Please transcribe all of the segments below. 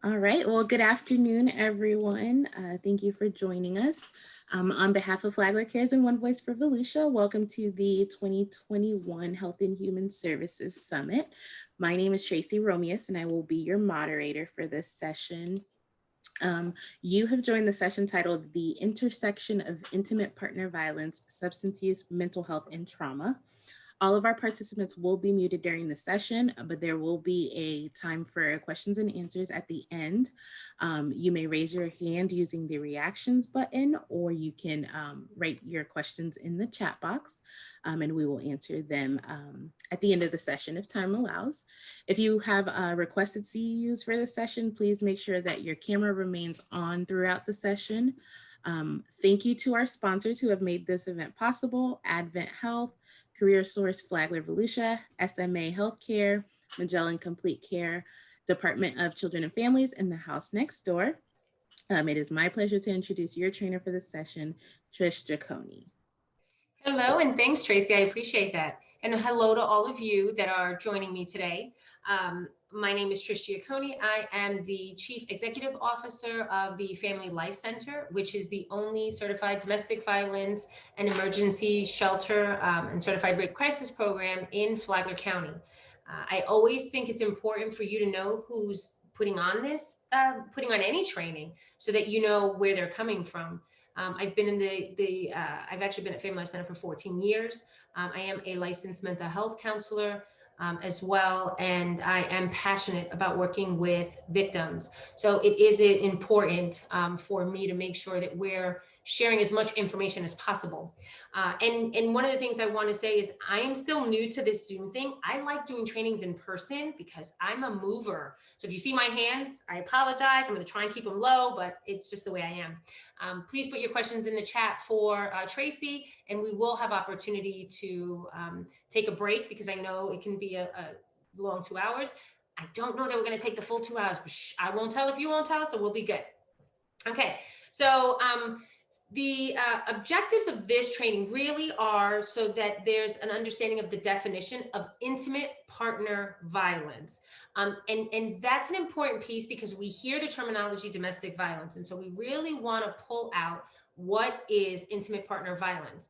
All right. Well, good afternoon, everyone. Thank you for joining us. On behalf of Flagler Cares and One Voice for Volusia, welcome to the 2021 Health and Human Services Summit. My name is Tracy Romius, and I will be your moderator for this session. You have joined the session titled The Intersection of Intimate Partner Violence, Substance Use, Mental Health, and Trauma. All of our participants will be muted during the session, but there will be a time for questions and answers at the end. You may raise your hand using the reactions button, or you can write your questions in the chat box, and we will answer them at the end of the session if time allows. If you have requested CEUs for the session, please make sure that your camera remains on throughout the session. Thank you to our sponsors who have made this event possible: Advent Health, Career Source Flagler Volusia, SMA Healthcare, Magellan Complete Care, Department of Children and Families, and the House Next Door. It is my pleasure to introduce your trainer for this session, Trish Giacone. Hello, and thanks, Tracy. I appreciate that. And hello to all of you that are joining me today. My name is Trish Giacone. I am the Chief Executive Officer of the Family Life Center, which is the only certified domestic violence and emergency shelter and certified rape crisis program in Flagler County. I always think it's important for you to know who's putting on any training so that you know where they're coming from. I've been in I've actually been at Family Life Center for 14 years. I am a licensed mental health counselor as well, and I am passionate about working with victims. So it is important for me to make sure that we're sharing as much information as possible. And one of the things I want to say is I am still new to this Zoom thing. I like doing trainings in person because I'm a mover. So if you see my hands, I apologize. I'm going to try and keep them low, but it's just the way I am. Please put your questions in the chat for Tracy, and we will have opportunity to take a break because I know it can be a long 2 hours. I don't know that we're going to take the full 2 hours, but I won't tell if you won't tell, so we'll be good. Okay, so the objectives of this training really are so that there's an understanding of the definition of intimate partner violence. And that's an important piece because we hear the terminology domestic violence. And so we really want to pull out what is intimate partner violence.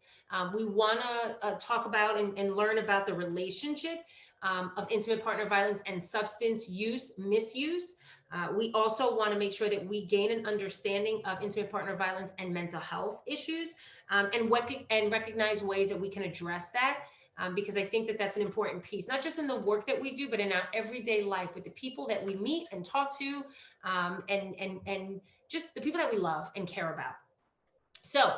We want to talk about and learn about the relationship of intimate partner violence and substance use, misuse. We also want to make sure that we gain an understanding of intimate partner violence and mental health issues and recognize ways that we can address that. Because I think that that's an important piece, not just in the work that we do, but in our everyday life with the people that we meet and talk to, and just the people that we love and care about. So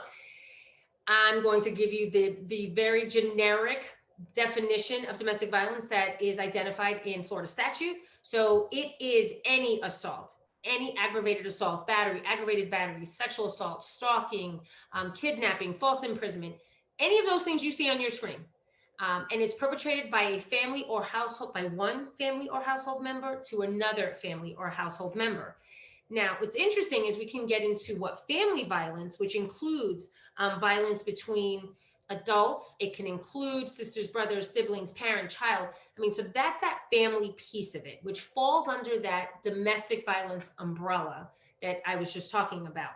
I'm going to give you the very generic definition of domestic violence that is identified in Florida statute. So it is any assault, any aggravated assault, battery, aggravated battery, sexual assault, stalking, kidnapping, false imprisonment, any of those things you see on your screen. And it's perpetrated by a family or household, by one family or household member to another family or household member. Now, what's interesting is we can get into what family violence, which includes violence between adults. It can include sisters, brothers, siblings, parent, child. I mean, so that's that family piece of it, which falls under that domestic violence umbrella that I was just talking about.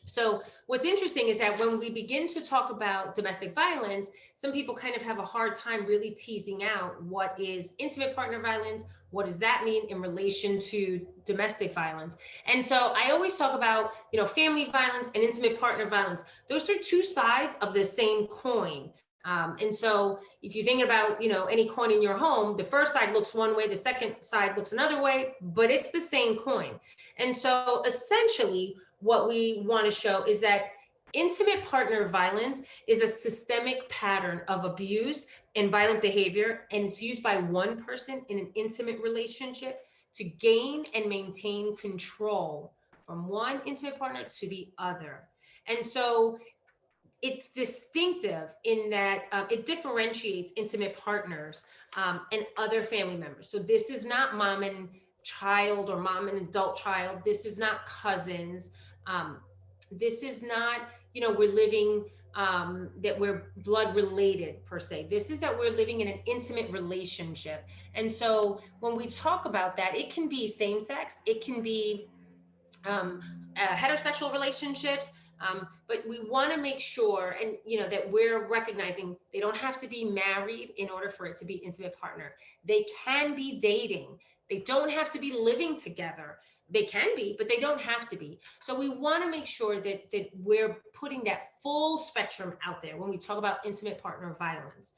So what's interesting is that when we begin to talk about domestic violence, some people kind of have a hard time really teasing out what is intimate partner violence, what does that mean in relation to domestic violence? And so I always talk about, family violence and intimate partner violence. Those are two sides of the same coin. And so if you think about, any coin in your home, the first side looks one way, the second side looks another way, but it's the same coin. And so essentially, what we want to show is that intimate partner violence is a systemic pattern of abuse and violent behavior, and it's used by one person in an intimate relationship to gain and maintain control from one intimate partner to the other. And so it's distinctive in that it differentiates intimate partners and other family members. So this is not mom and child or mom and adult child. This is not cousins. This is not, we're living that we're blood related per se. This is that we're living in an intimate relationship. And so when we talk about that, it can be same sex, it can be um, heterosexual relationships. But we want to make sure, and that we're recognizing they don't have to be married in order for it to be intimate partner. They can be dating. They don't have to be living together. They can be, but they don't have to be. So we want to make sure that we're putting that full spectrum out there when we talk about intimate partner violence.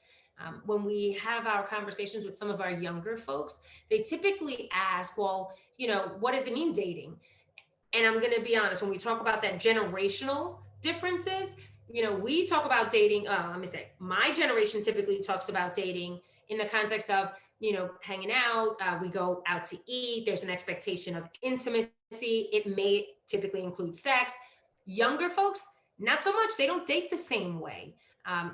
When we have our conversations with some of our younger folks, they typically ask, well, what does it mean dating? And I'm going to be honest, when we talk about that generational differences, we talk about dating. Let me say, my generation typically talks about dating in the context of, hanging out. We go out to eat. There's an expectation of intimacy. It may typically include sex. Younger folks, not so much. They don't date the same way.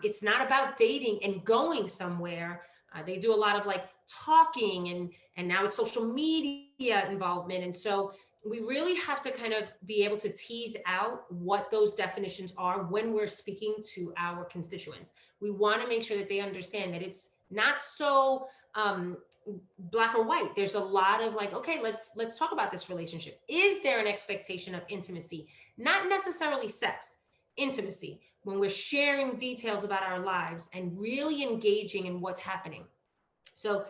It's not about dating and going somewhere. They do a lot of like talking, and now it's social media involvement. And so we really have to kind of be able to tease out what those definitions are when we're speaking to our constituents. We want to make sure that they understand that it's not so black or white. There's a lot of like, okay, let's talk about this relationship. Is there an expectation of intimacy? Not necessarily sex, intimacy, when we're sharing details about our lives and really engaging in what's happening. So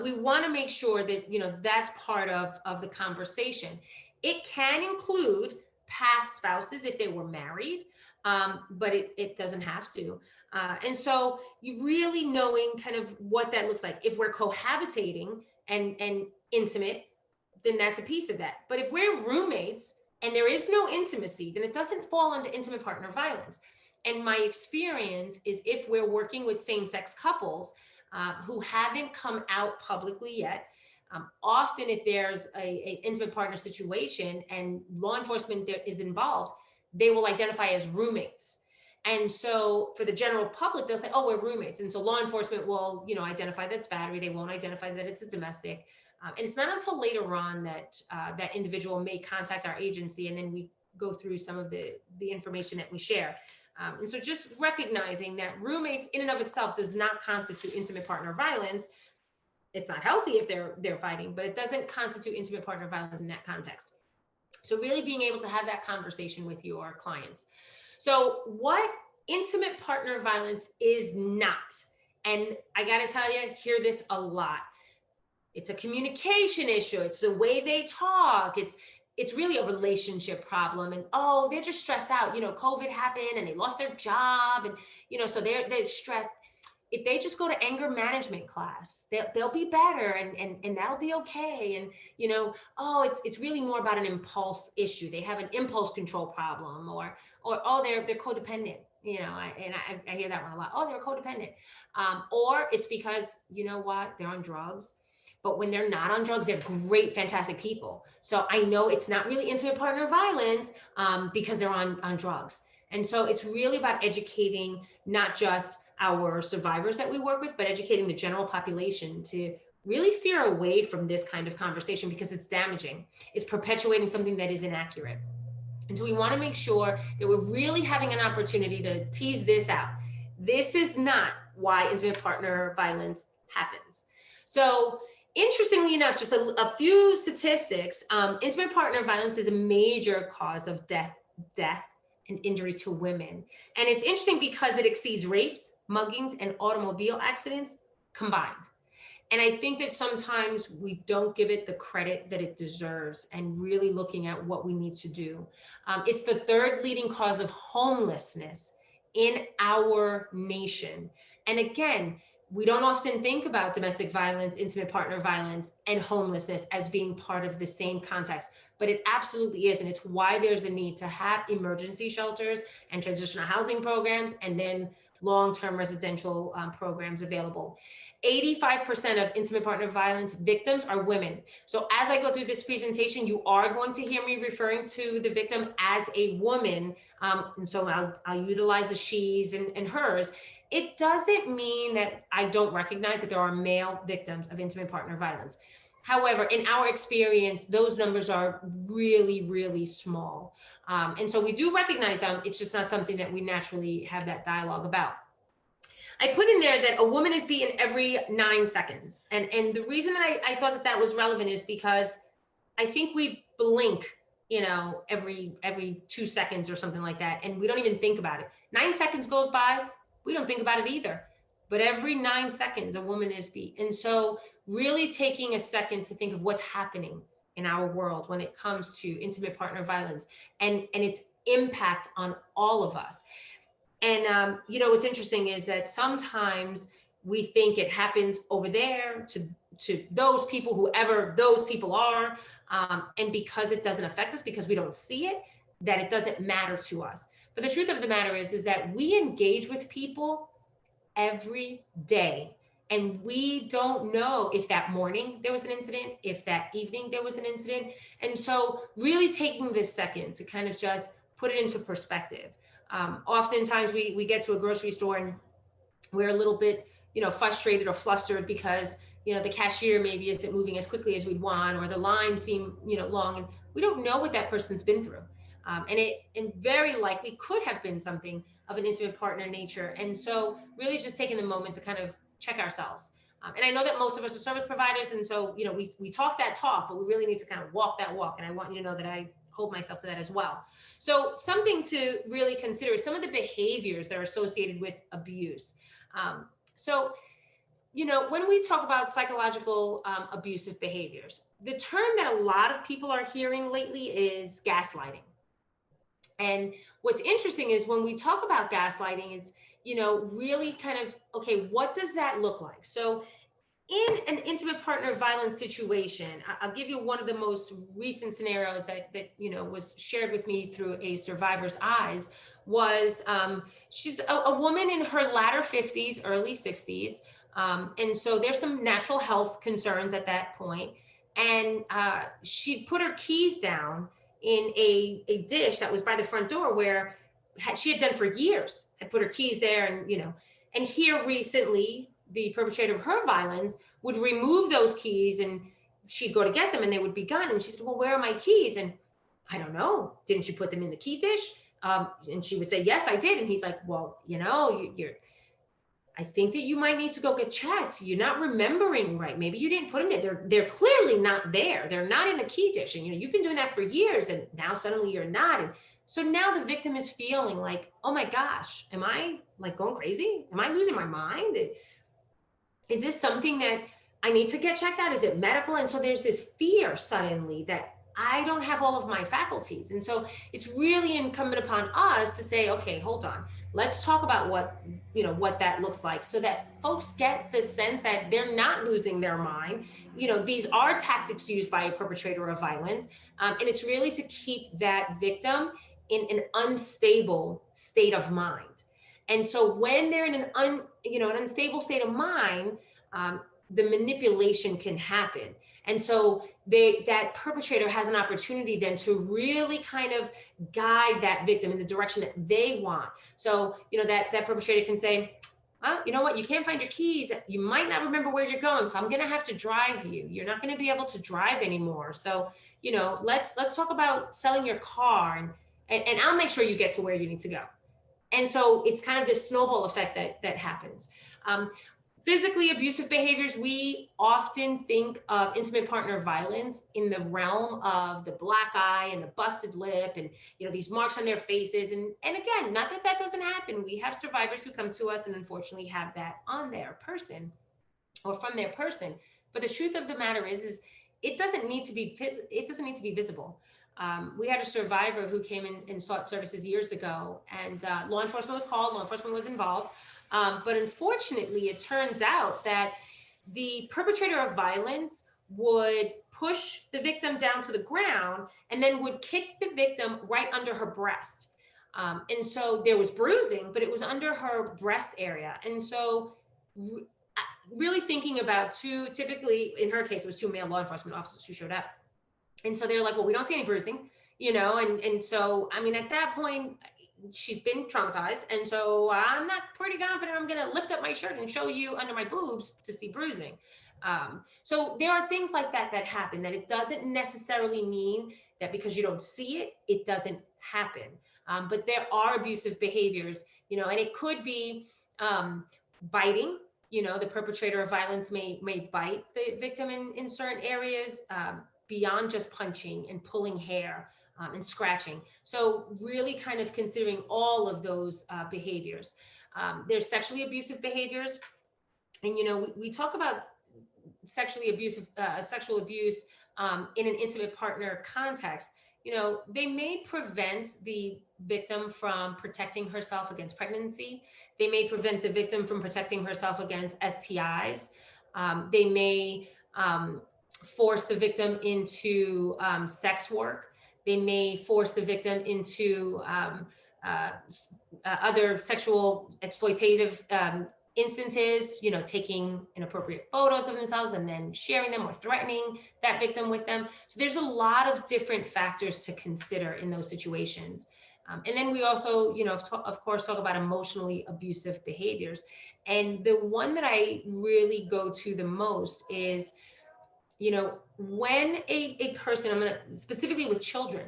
we want to make sure that that's part of the conversation. It can include past spouses if they were married, but it doesn't have to. And so you really knowing kind of what that looks like. If we're cohabitating and intimate, then that's a piece of that. But if we're roommates and there is no intimacy, then it doesn't fall under intimate partner violence. And my experience is if we're working with same-sex couples who haven't come out publicly yet, often if there's a intimate partner situation and law enforcement is involved, they will identify as roommates. And so for the general public, they'll say, oh, we're roommates. And so law enforcement will, identify that it's battery. They won't identify that it's a domestic. And it's not until later on that that individual may contact our agency, and then we go through some of the information that we share. And so just recognizing that roommates in and of itself does not constitute intimate partner violence. It's not healthy if they're fighting, but it doesn't constitute intimate partner violence in that context. So really being able to have that conversation with your clients. So what intimate partner violence is not, and I got to tell you, hear this a lot. It's a communication issue. It's the way they talk. It's really a relationship problem. And oh, they're just stressed out. COVID happened and they lost their job, and so they're stressed. If they just go to anger management class, they'll be better, and that'll be okay. And oh, it's really more about an impulse issue. They have an impulse control problem, or oh, they're codependent. I hear that one a lot. Oh, they're codependent, or it's because what, they're on drugs. But when they're not on drugs, they're great, fantastic people. So I know it's not really intimate partner violence because they're on drugs. And so it's really about educating not just our survivors that we work with, but educating the general population to really steer away from this kind of conversation because it's damaging. It's perpetuating something that is inaccurate. And so we want to make sure that we're really having an opportunity to tease this out. This is not why intimate partner violence happens. So interestingly enough, just a few statistics, intimate partner violence is a major cause of death and injury to women. And it's interesting because it exceeds rapes, muggings, and automobile accidents combined. And I think that sometimes we don't give it the credit that it deserves, and really looking at what we need to do. It's the third leading cause of homelessness in our nation. And again, we don't often think about domestic violence, intimate partner violence, and homelessness as being part of the same context, but it absolutely is. And it's why there's a need to have emergency shelters and transitional housing programs, and then long-term residential programs available. 85% of intimate partner violence victims are women. So as I go through this presentation, you are going to hear me referring to the victim as a woman. And so I'll utilize the she's and hers. It doesn't mean that I don't recognize that there are male victims of intimate partner violence. However, in our experience, those numbers are really, really small. And so we do recognize them. It's just not something that we naturally have that dialogue about. I put in there that a woman is beaten every 9 seconds. And the reason that I thought that that was relevant is because I think we blink, every 2 seconds or something like that, and we don't even think about it. 9 seconds goes by, we don't think about it either. But every 9 seconds, a woman is beat. And so, really taking a second to think of what's happening in our world when it comes to intimate partner violence and its impact on all of us. And what's interesting is that sometimes we think it happens over there to those people, whoever those people are, and because it doesn't affect us, because we don't see it, that it doesn't matter to us. But the truth of the matter is that we engage with people every day. And we don't know if that morning there was an incident, if that evening there was an incident. And so, really taking this second to kind of just put it into perspective. Oftentimes, we get to a grocery store and we're a little bit, frustrated or flustered because, the cashier maybe isn't moving as quickly as we'd want, or the line seem, long, and we don't know what that person's been through. And very likely could have been something of an intimate partner nature. And so, really just taking the moment to kind of check ourselves. And I know that most of us are service providers. And so, we talk that talk, but we really need to kind of walk that walk. And I want you to know that I hold myself to that as well. So, something to really consider is some of the behaviors that are associated with abuse. So, when we talk about psychological abusive behaviors, the term that a lot of people are hearing lately is gaslighting. And what's interesting is when we talk about gaslighting, it's, really kind of, okay, what does that look like? So, in an intimate partner violence situation, I'll give you one of the most recent scenarios that was shared with me through a survivor's eyes. Was she's a woman in her latter 50s, early 60s, and so there's some natural health concerns at that point. And she put her keys down in a dish that was by the front door where she had done for years, had put her keys there, and here recently the perpetrator of her violence would remove those keys, and she'd go to get them and they would be gone. And she said, well, where are my keys? And I don't know. Didn't you put them in the key dish? And she would say, yes, I did. And he's like, well, you're, I think that you might need to go get checked. You're not remembering right. Maybe you didn't put them there. They're clearly not there. They're not in the key dish. And you've been doing that for years, and now suddenly you're not. And so now the victim is feeling like, oh my gosh, am I like going crazy? Am I losing my mind? Is this something that I need to get checked out? Is it medical? And so there's this fear suddenly that I don't have all of my faculties. And so it's really incumbent upon us to say, okay, hold on. Let's talk about what that looks like, so that folks get the sense that they're not losing their mind. These are tactics used by a perpetrator of violence. And it's really to keep that victim in an unstable state of mind. And so when they're in an unstable state of mind, the manipulation can happen. And so that perpetrator has an opportunity then to really kind of guide that victim in the direction that they want. So, that perpetrator can say, well, you know what, you can't find your keys. You might not remember where you're going. So I'm going to have to drive you. You're not going to be able to drive anymore. So, let's talk about selling your car, and I'll make sure you get to where you need to go. And so it's kind of this snowball effect that happens. Physically abusive behaviors, we often think of intimate partner violence in the realm of the black eye and the busted lip and these marks on their faces. And again, not that that doesn't happen. We have survivors who come to us and unfortunately have that on their person or from their person. But the truth of the matter is it doesn't need to be visible. We had a survivor who came in and sought services years ago, and law enforcement was called, law enforcement was involved. But unfortunately, it turns out that the perpetrator of violence would push the victim down to the ground and then would kick the victim right under her breast. And so there was bruising, but it was under her breast area. And so really thinking about typically in her case, it was two male law enforcement officers who showed up. And so they're like, well, we don't see any bruising, and so, I mean, at that point, she's been traumatized. And so I'm not pretty confident I'm going to lift up my shirt and show you under my boobs to see bruising. So there are things like that that happen, that it doesn't necessarily mean that because you don't see it, it doesn't happen. But there are abusive behaviors, and it could be biting. The perpetrator of violence may bite the victim in certain areas, beyond just punching and pulling hair, and scratching. So really kind of considering all of those behaviors. There's sexually abusive behaviors, and we talk about sexual abuse in an intimate partner context. They may prevent the victim from protecting herself against pregnancy. They may prevent the victim from protecting herself against STIs. They may force the victim into sex work. They may force the victim into uh, other sexual exploitative instances, taking inappropriate photos of themselves and then sharing them or threatening that victim with them. So there's a lot of different factors to consider in those situations. And then we also, of course, talk about emotionally abusive behaviors. And the one that I really go to the most is, when a person, I'm going to specifically with children,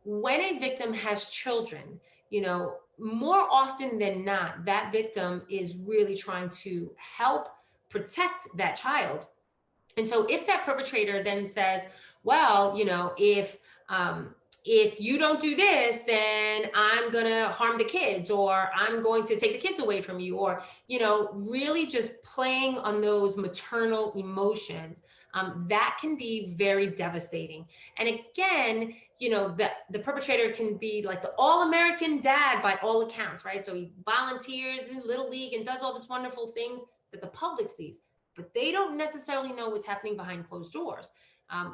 when a victim has children, more often than not, that victim is really trying to help protect that child. And so if that perpetrator then says, well, if you don't do this, then I'm going to harm the kids, or I'm going to take the kids away from you, or, really just playing on those maternal emotions, that can be very devastating. And again, the perpetrator can be like the all-American dad by all accounts, right? So he volunteers in Little League and does all these wonderful things that the public sees, but they don't necessarily know what's happening behind closed doors,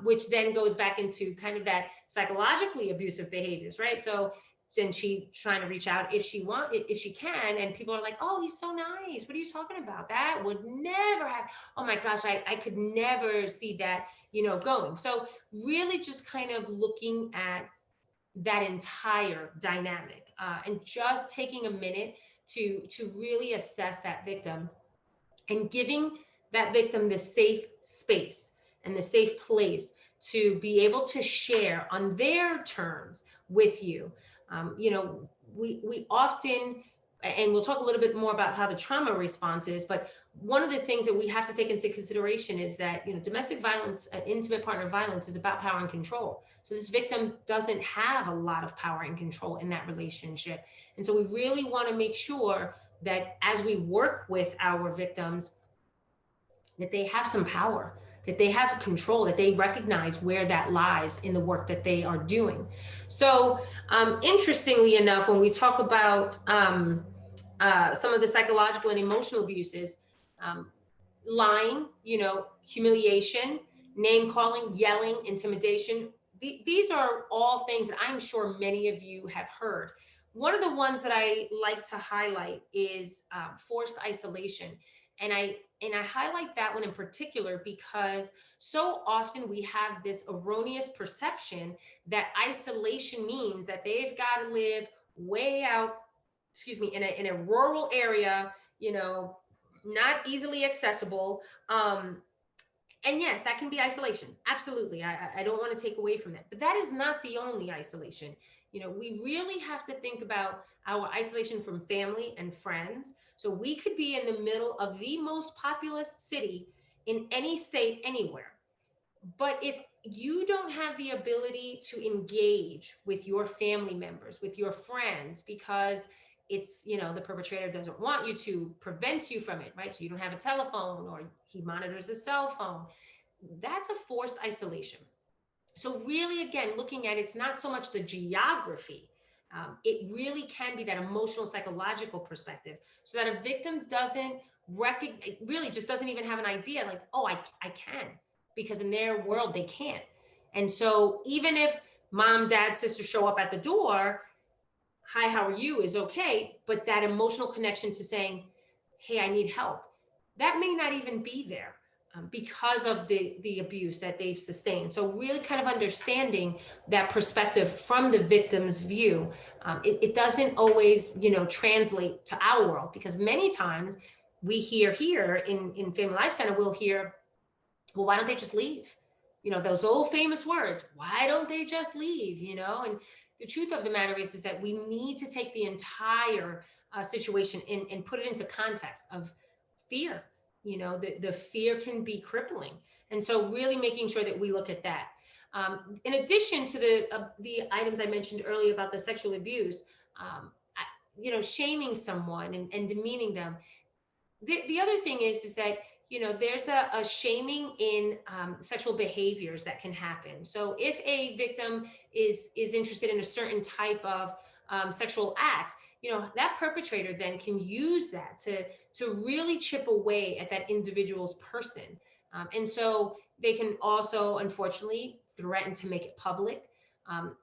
which then goes back into kind of that psychologically abusive behaviors, right? So then she trying to reach out if she can, and people are like, oh, he's so nice. What are you talking about? That would never have. Oh my gosh, I could never see that, going. So really just kind of looking at that entire dynamic, and just taking a minute to really assess that victim, and giving that victim the safe space and the safe place to be able to share on their terms with you. We often, and we'll talk a little bit more about how the trauma response is, but one of the things that we have to take into consideration is that, domestic violence, intimate partner violence, is about power and control. So this victim doesn't have a lot of power and control in that relationship. And so we really want to make sure that as we work with our victims, that they have some power, that they have control, that they recognize where that lies in the work that they are doing. So interestingly enough, when we talk about some of the psychological and emotional abuses, um, lying, humiliation, name calling, yelling, intimidation, these are all things that I'm sure many of you have heard. One of the ones that I like to highlight is forced isolation. And I highlight that one in particular because so often we have this erroneous perception that isolation means that they've got to live way out, in a rural area, not easily accessible. And yes, that can be isolation. Absolutely. I don't want to take away from that. But that is not the only isolation. We really have to think about our isolation from family and friends. So we could be in the middle of the most populous city in any state, anywhere. But if you don't have the ability to engage with your family members, with your friends, because it's, the perpetrator doesn't want you to, prevents you from it, right? So you don't have a telephone, or he monitors the cell phone. That's a forced isolation. So really, again, looking at it's not so much the geography. It really can be that emotional, psychological perspective, so that a victim doesn't really just doesn't even have an idea like, oh, I can, because in their world they can't. And so even if mom, dad, sister show up at the door, hi, how are you, is okay. But that emotional connection to saying, hey, I need help, that may not even be there, because of the abuse that they've sustained. So really kind of understanding that perspective from the victim's view. It doesn't always, translate to our world, because many times we hear here in Family Life Center, we'll hear, Well, why don't they just leave? You know, those old famous words, why don't they just leave? You know, and the truth of the matter is that we need to take the entire situation and put it into context of fear. You know, the fear can be crippling. And so really making sure that we look at that. In addition to the items I mentioned earlier about the sexual abuse, you know, shaming someone and demeaning them, the other thing is that, you know, there's a shaming in sexual behaviors that can happen. So if a victim is interested in a certain type of sexual act, you know, that perpetrator then can use that to really chip away at that individual's person. And so they can also unfortunately threaten to make it public,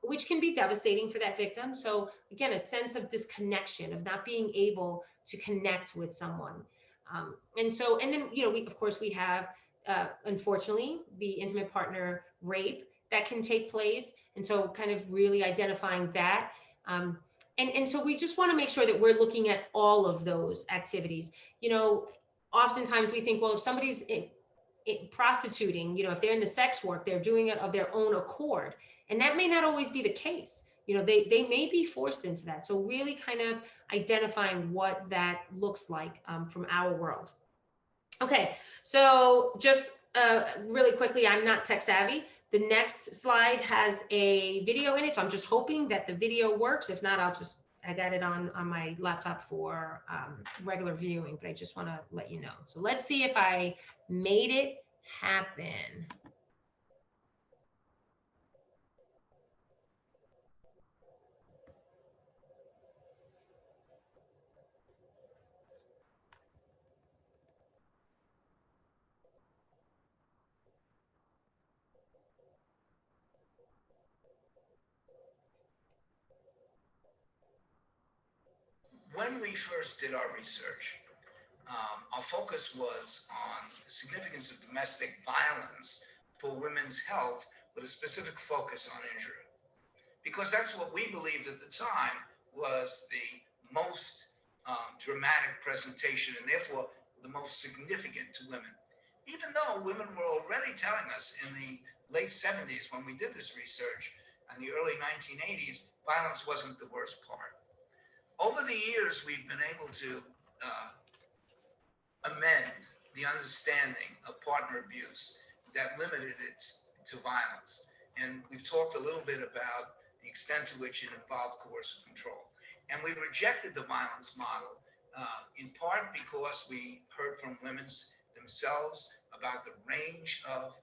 which can be devastating for that victim. So again, a sense of disconnection, of not being able to connect with someone. And then, you know, of course, we have, unfortunately, the intimate partner rape that can take place. And so kind of really identifying that. And so we just want to make sure that we're looking at all of those activities. You know, oftentimes we think, well, if somebody's prostituting, you know, if they're in the sex work, they're doing it of their own accord. And that may not always be the case. You know, they may be forced into that. So really kind of identifying what that looks like from our world. Okay, so just really quickly, I'm not tech savvy. The next slide has a video in it, so I'm just hoping that the video works. If not, I got it on my laptop for regular viewing, but I just want to let you know. So let's see if I made it happen. When we first did our research, our focus was on the significance of domestic violence for women's health with a specific focus on injury. Because that's what we believed at the time was the most dramatic presentation and therefore the most significant to women. Even though women were already telling us in the late 70s when we did this research and the early 1980s, violence wasn't the worst part. Over the years, we've been able to amend the understanding of partner abuse that limited it to violence. And we've talked a little bit about the extent to which it involved coercive control. And we rejected the violence model in part because we heard from women themselves about the range of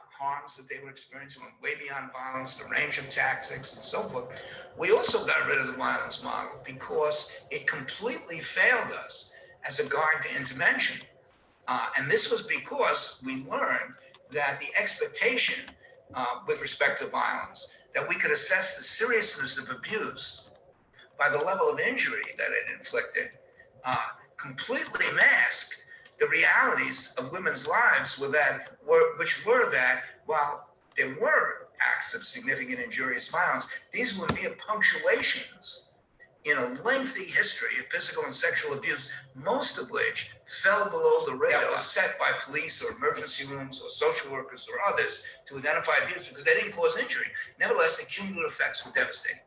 harms that they were experiencing, went way beyond violence, the range of tactics and so forth. We also got rid of the violence model because it completely failed us as a guide to intervention. And this was because we learned that the expectation with respect to violence, that we could assess the seriousness of abuse by the level of injury that it inflicted, completely masked the realities of women's lives which were that while there were acts of significant injurious violence, these were mere punctuations in a lengthy history of physical and sexual abuse, most of which fell below the radar set by police or emergency rooms or social workers or others to identify abuse because they didn't cause injury. Nevertheless, the cumulative effects were devastating.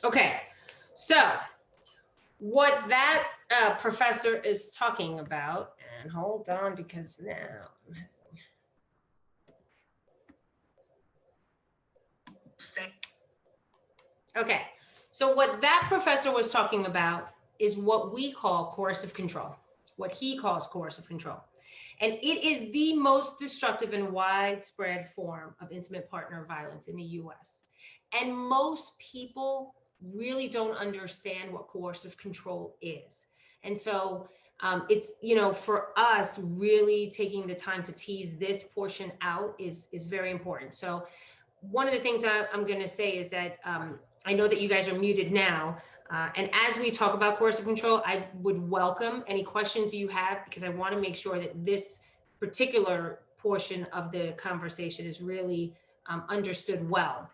Okay, so what that professor is talking about, and hold on because now. Okay, so what that professor was talking about is what we call coercive control, what he calls coercive control. And it is the most destructive and widespread form of intimate partner violence in the US. And most people really don't understand what coercive control is. And so it's, you know, for us, really taking the time to tease this portion out is very important. So one of the things I'm going to say is that I know that you guys are muted now. And as we talk about coercive control, I would welcome any questions you have because I want to make sure that this particular portion of the conversation is really understood well.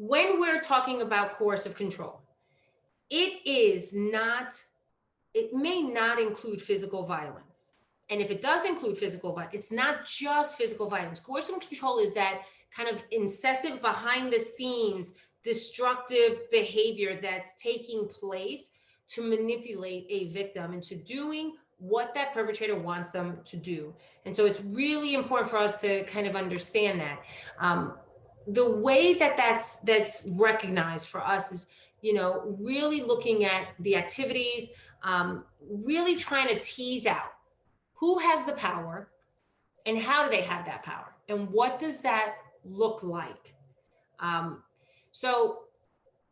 When we're talking about coercive control, it is not it may not include physical violence. And if it does include physical violence, it's not just physical violence. Coercive control is that kind of incessant, behind the scenes, destructive behavior that's taking place to manipulate a victim into doing what that perpetrator wants them to do. And so it's really important for us to kind of understand that. The way that that's recognized for us is, really looking at the activities, really trying to tease out who has the power and how do they have that power and what does that look like. So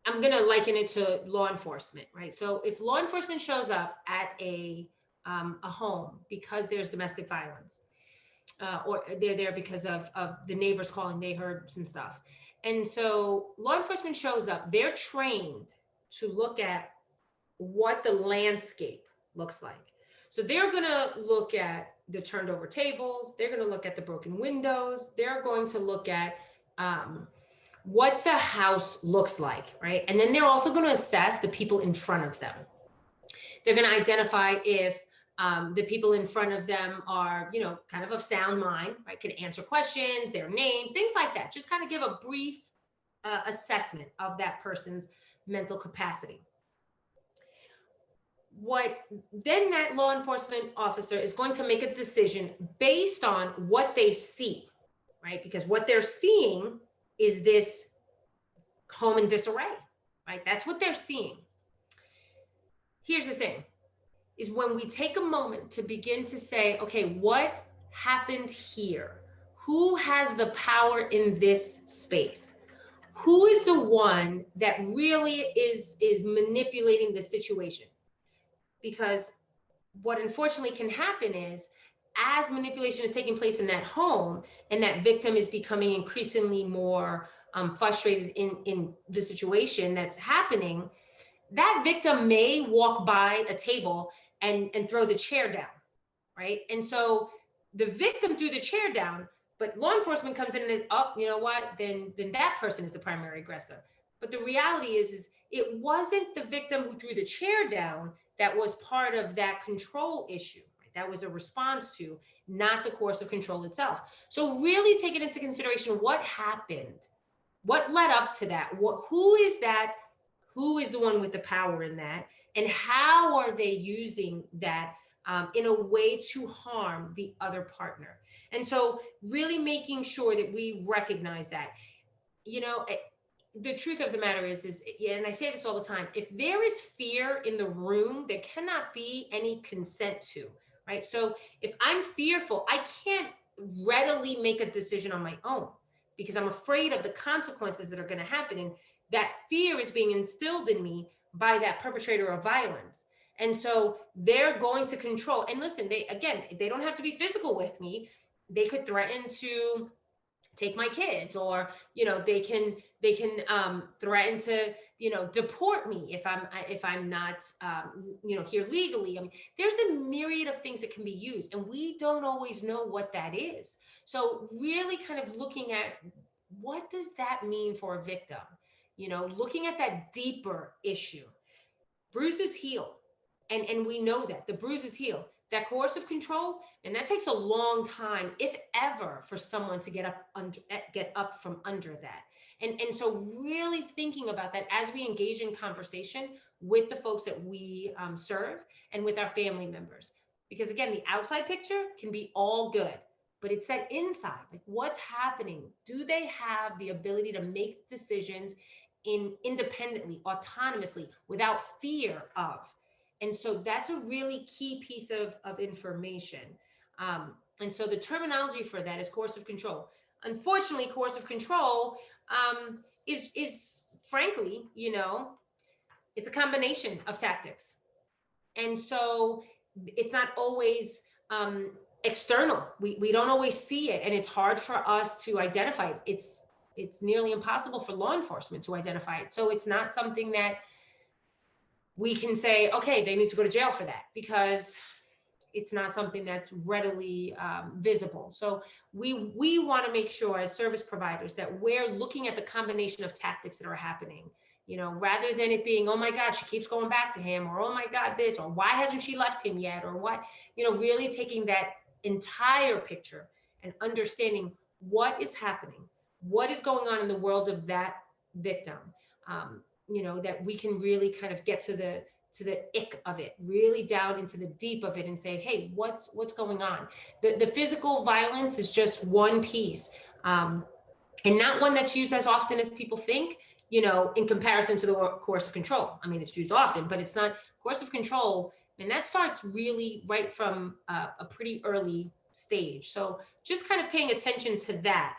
I'm going to liken it to law enforcement, right? So if law enforcement shows up at a home because there's domestic violence, or they're there because of the neighbors calling, they heard some stuff. And so law enforcement shows up, they're trained to look at what the landscape looks like. So they're going to look at the turned over tables, they're going to look at the broken windows, they're going to look at what the house looks like, right? And then they're also going to assess the people in front of them. They're going to identify if the people in front of them are, kind of sound mind, right? Can answer questions, their name, things like that. Just kind of give a brief assessment of that person's mental capacity. What then that law enforcement officer is going to make a decision based on what they see, right? Because what they're seeing is this home in disarray, right? That's what they're seeing. Here's the thing, is when we take a moment to begin to say, okay, what happened here? Who has the power in this space? Who is the one that really is manipulating the situation? Because what unfortunately can happen is, as manipulation is taking place in that home and that victim is becoming increasingly more frustrated in the situation that's happening, that victim may walk by a table and throw the chair down, right? And so the victim threw the chair down, but law enforcement comes in and is, oh, you know what? Then that person is the primary aggressor. But the reality is it wasn't the victim who threw the chair down that was part of that control issue. Right? That was a response to, not the coercive control itself. So really take it into consideration, what happened? What led up to that? Who is that? Who is the one with the power in that? And how are they using that in a way to harm the other partner? And so really making sure that we recognize that. The truth of the matter is, and I say this all the time, if there is fear in the room, there cannot be any consent to, right? So if I'm fearful, I can't readily make a decision on my own because I'm afraid of the consequences that are going to happen. And that fear is being instilled in me by that perpetrator of violence. And so they're going to control. And listen, they don't have to be physical with me. They could threaten to take my kids, or they can threaten to deport me if I'm not here legally. I mean, there's a myriad of things that can be used, and we don't always know what that is. So really kind of looking at, what does that mean for a victim? Looking at that deeper issue. Bruises heal, and we know that the bruises heal. That coercive control, and that takes a long time, if ever, for someone to get up from under that. And so really thinking about that as we engage in conversation with the folks that we serve and with our family members. Because again, the outside picture can be all good, but it's that inside, like what's happening? Do they have the ability to make decisions independently, autonomously, without fear of? And so that's a really key piece of information. And so the terminology for that is coercive control. Unfortunately, coercive control is frankly, it's a combination of tactics. And so it's not always external. We don't always see it, and it's hard for us to identify it. It's nearly impossible for law enforcement to identify it. So it's not something that we can say, okay, they need to go to jail for that, because it's not something that's readily visible. So we want to make sure as service providers that we're looking at the combination of tactics that are happening, rather than it being, oh my God, she keeps going back to him, or oh my God, this, or why hasn't she left him yet, or what, really taking that entire picture and understanding what is happening, what is going on in the world of that victim, that we can really kind of get to the ick of it, really down into the deep of it and say, hey, what's going on? The physical violence is just one piece, and not one that's used as often as people think, in comparison to the coercive control. I mean, it's used often, but it's not coercive control. And that starts really right from a pretty early stage. So just kind of paying attention to that.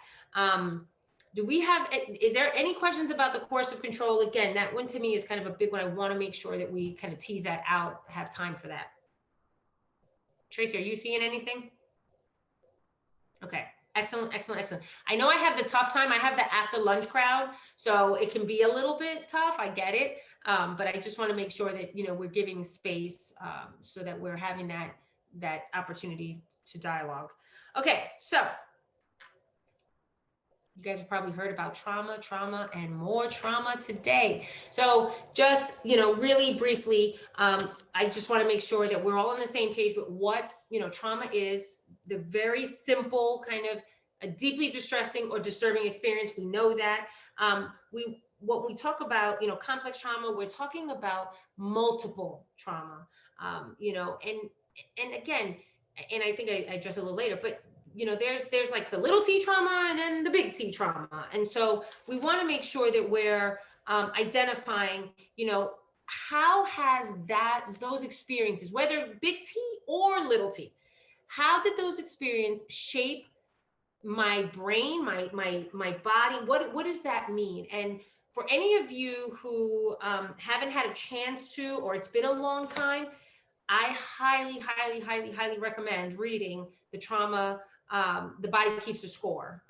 Is there any questions about the coercive control? Again, that one to me is kind of a big one. I want to make sure that we kind of tease that out, have time for that. Tracy, are you seeing anything? Okay, excellent. I know I have the tough time. I have the after lunch crowd, so it can be a little bit tough. I get it. But I just want to make sure that, we're giving space so that we're having that opportunity to dialogue. Okay, so you guys have probably heard about trauma, and more trauma today. So just, really briefly, I just want to make sure that we're all on the same page with what, trauma is, the very simple kind of a deeply distressing or disturbing experience. We know that. When we talk about, complex trauma, we're talking about multiple trauma, and again, and I think I address it a little later, but there's like the little t trauma and then the big T trauma. And so we want to make sure that we're identifying, how has those experiences, whether big T or little t, how did those experiences shape my brain, my body? What does that mean? And for any of you who haven't had a chance to, or it's been a long time, I highly recommend reading the trauma, The Body Keeps the Score,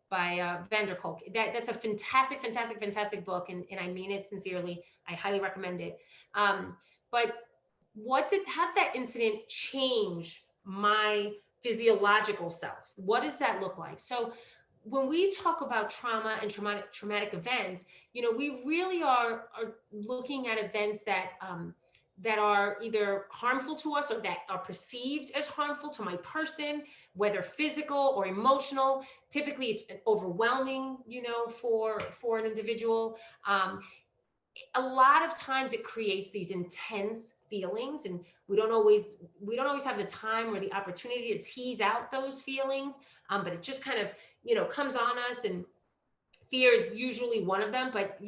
by Vander Kolk. That's a fantastic book, and I mean it sincerely. I highly recommend it. But how did that incident change my physiological self? What does that look like? So when we talk about trauma and traumatic events, we really are looking at events that are either harmful to us or that are perceived as harmful to my person, whether physical or emotional. Typically it's overwhelming, for an individual. A lot of times it creates these intense feelings, and we don't always have the time or the opportunity to tease out those feelings. But it just kind of, comes on us, and fear is usually one of them, but,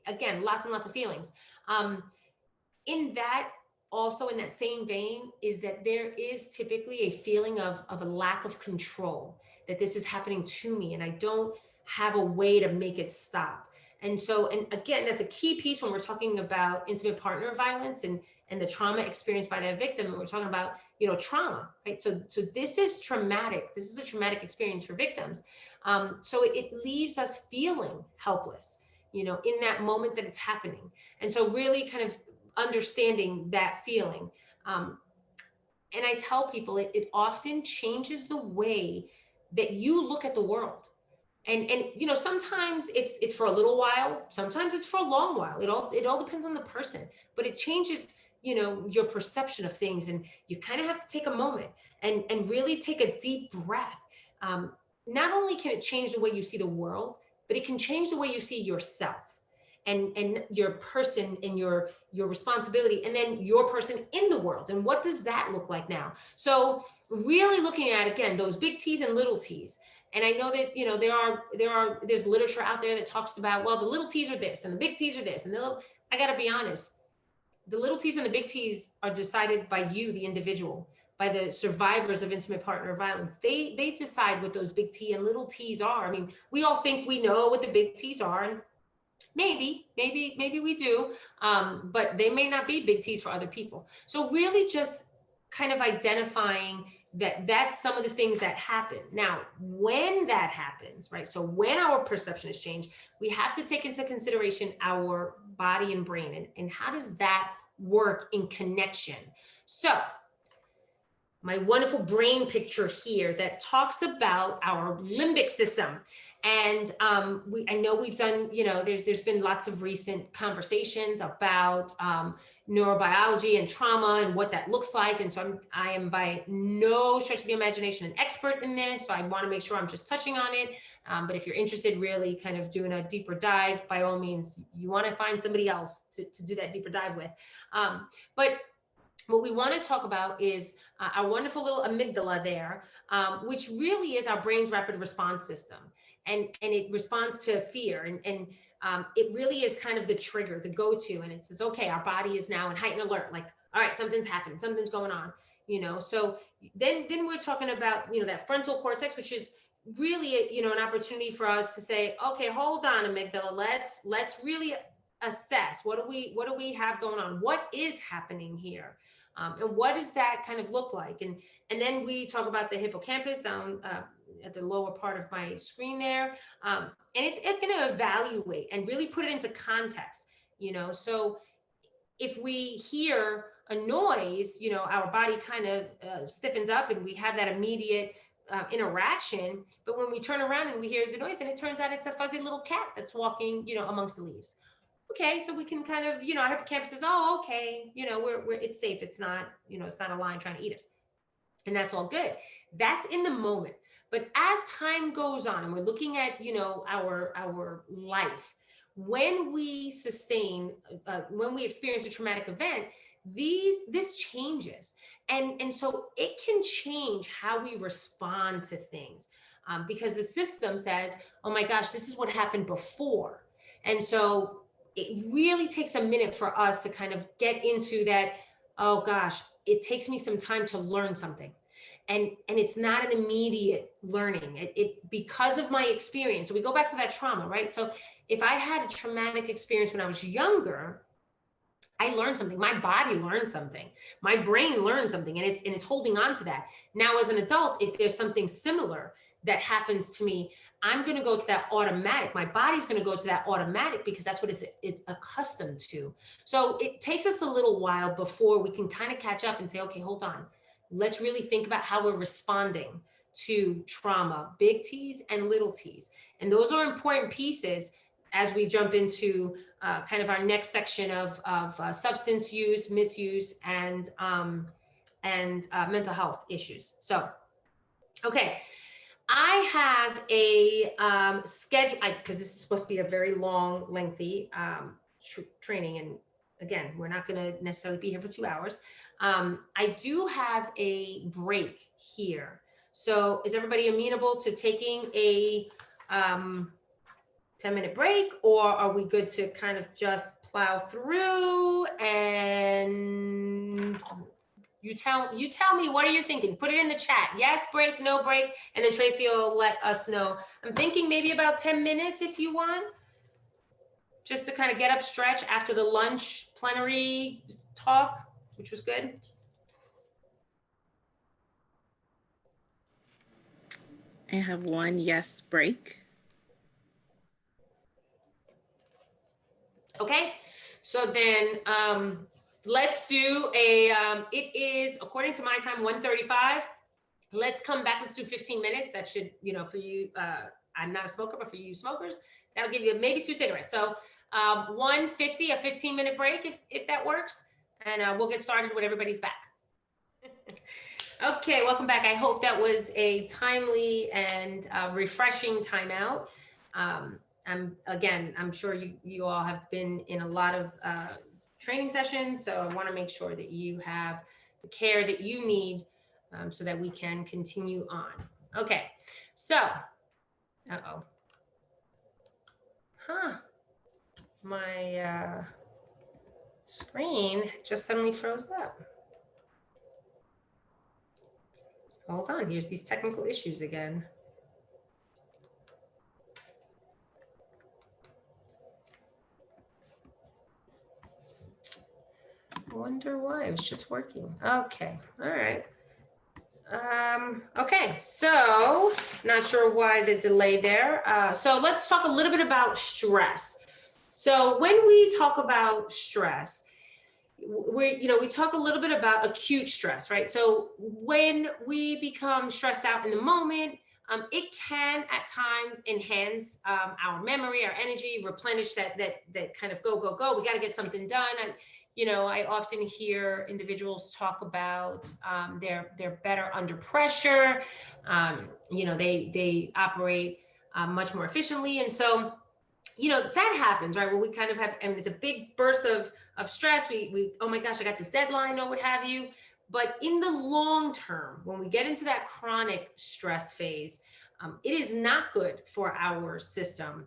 again, lots and lots of feelings. In that same vein is that there is typically a feeling of a lack of control, that this is happening to me and I don't have a way to make it stop. And so, and again, that's a key piece when we're talking about intimate partner violence and the trauma experienced by that victim. And we're talking about, trauma, right? So this is traumatic. This is a traumatic experience for victims. So it leaves us feeling helpless, in that moment that it's happening. And so really kind of understanding that feeling. And I tell people it often changes the way that you look at the world. And sometimes it's for a little while, sometimes it's for a long while. It all depends on the person, but it changes, your perception of things. And you kind of have to take a moment and really take a deep breath. Not only can it change the way you see the world, but it can change the way you see yourself. And your person and your responsibility, and then your person in the world. And what does that look like now? So really looking at, again, those big T's and little T's. And I know that, there's literature out there that talks about, well, the little T's are this and the big T's are this. And I got to be honest, the little T's and the big T's are decided by you, the individual, by the survivors of intimate partner violence. They decide what those big T and little T's are. I mean, we all think we know what the big T's are, and maybe we do, but they may not be big T's for other people. So really just kind of identifying that's some of the things that happen. Now, when that happens, right? So when our perception is changed, we have to take into consideration our body and brain, and how does that work in connection? So my wonderful brain picture here that talks about our limbic system. And I know we've done, there's been lots of recent conversations about neurobiology and trauma and what that looks like. And so I am by no stretch of the imagination an expert in this. So I want to make sure I'm just touching on it. But if you're interested, really kind of doing a deeper dive, by all means, you want to find somebody else to do that deeper dive with. But what we want to talk about is our wonderful little amygdala there, which really is our brain's rapid response system. And it responds to fear. And it really is kind of the trigger, the go-to. And it says, okay, our body is now in heightened alert. Like, all right, something's happening, something's going on, So then we're talking about, that frontal cortex, which is really, an opportunity for us to say, okay, hold on, amygdala, let's really assess what do we have going on? What is happening here? And what does that kind of look like? And then we talk about the hippocampus down at the lower part of my screen there. And it's going to evaluate and really put it into context, So if we hear a noise, our body kind of stiffens up and we have that immediate interaction. But when we turn around and we hear the noise and it turns out it's a fuzzy little cat that's walking, amongst the leaves. Okay, so we can kind of, our hippocampus says, oh, okay, it's safe. It's not, it's not a lion trying to eat us. And that's all good. That's in the moment. But as time goes on and we're looking at, our life, when we when we experience a traumatic event, this changes. And so it can change how we respond to things because the system says, oh my gosh, this is what happened before. And so it really takes a minute for us to kind of get into that, oh gosh, it takes me some time to learn something. And it's not an immediate learning. It because of my experience. So we go back to that trauma, right? So if I had a traumatic experience when I was younger, I learned something. My body learned something. My brain learned something, and it's holding on to that. Now, as an adult, if there's something similar that happens to me, I'm going to go to that automatic. My body's going to go to that automatic because that's what it's accustomed to. So it takes us a little while before we can kind of catch up and say, okay, hold on. Let's really think about how we're responding to trauma, big T's and little T's. And those are important pieces as we jump into kind of our next section of substance use, misuse, and mental health issues. So, okay. I have a schedule, because this is supposed to be a very long, lengthy training. And again, we're not going to necessarily be here for 2 hours. I do have a break here. So is everybody amenable to taking a 10-minute break, or are we good to kind of just plow through? And you tell me, what are you thinking? Put it in the chat. Yes, break, no break. And then Tracy will let us know. I'm thinking maybe about 10 minutes if you want, just to kind of get up, stretch after the lunch plenary talk, which was good. I have one yes break. Okay, so then let's do a, it is, according to my time, 1:35. Let's come back, let's do 15 minutes. That should, for you, I'm not a smoker, but for you smokers, that'll give you maybe 2 cigarettes. So 1:50, a 15-minute break, if that works. And we'll get started when everybody's back. Okay, welcome back. I hope that was a timely and refreshing timeout. I'm sure you all have been in a lot of training sessions, so I want to make sure that you have the care that you need so that we can continue on. Okay, so, my screen just suddenly froze up. Hold on, here's these technical issues again. I wonder why it was just working. Okay, all right. Okay, so not sure why the delay there. So let's talk a little bit about stress. So when we talk about stress, we talk a little bit about acute stress, right? So when we become stressed out in the moment, it can at times enhance our memory, our energy, replenish that kind of go. We got to get something done. I often hear individuals talk about they're better under pressure. They operate much more efficiently, and so that happens, right? Where we kind of have, and it's a big burst of stress. We oh my gosh, I got this deadline or what have you. But in the long term, when we get into that chronic stress phase, it is not good for our system.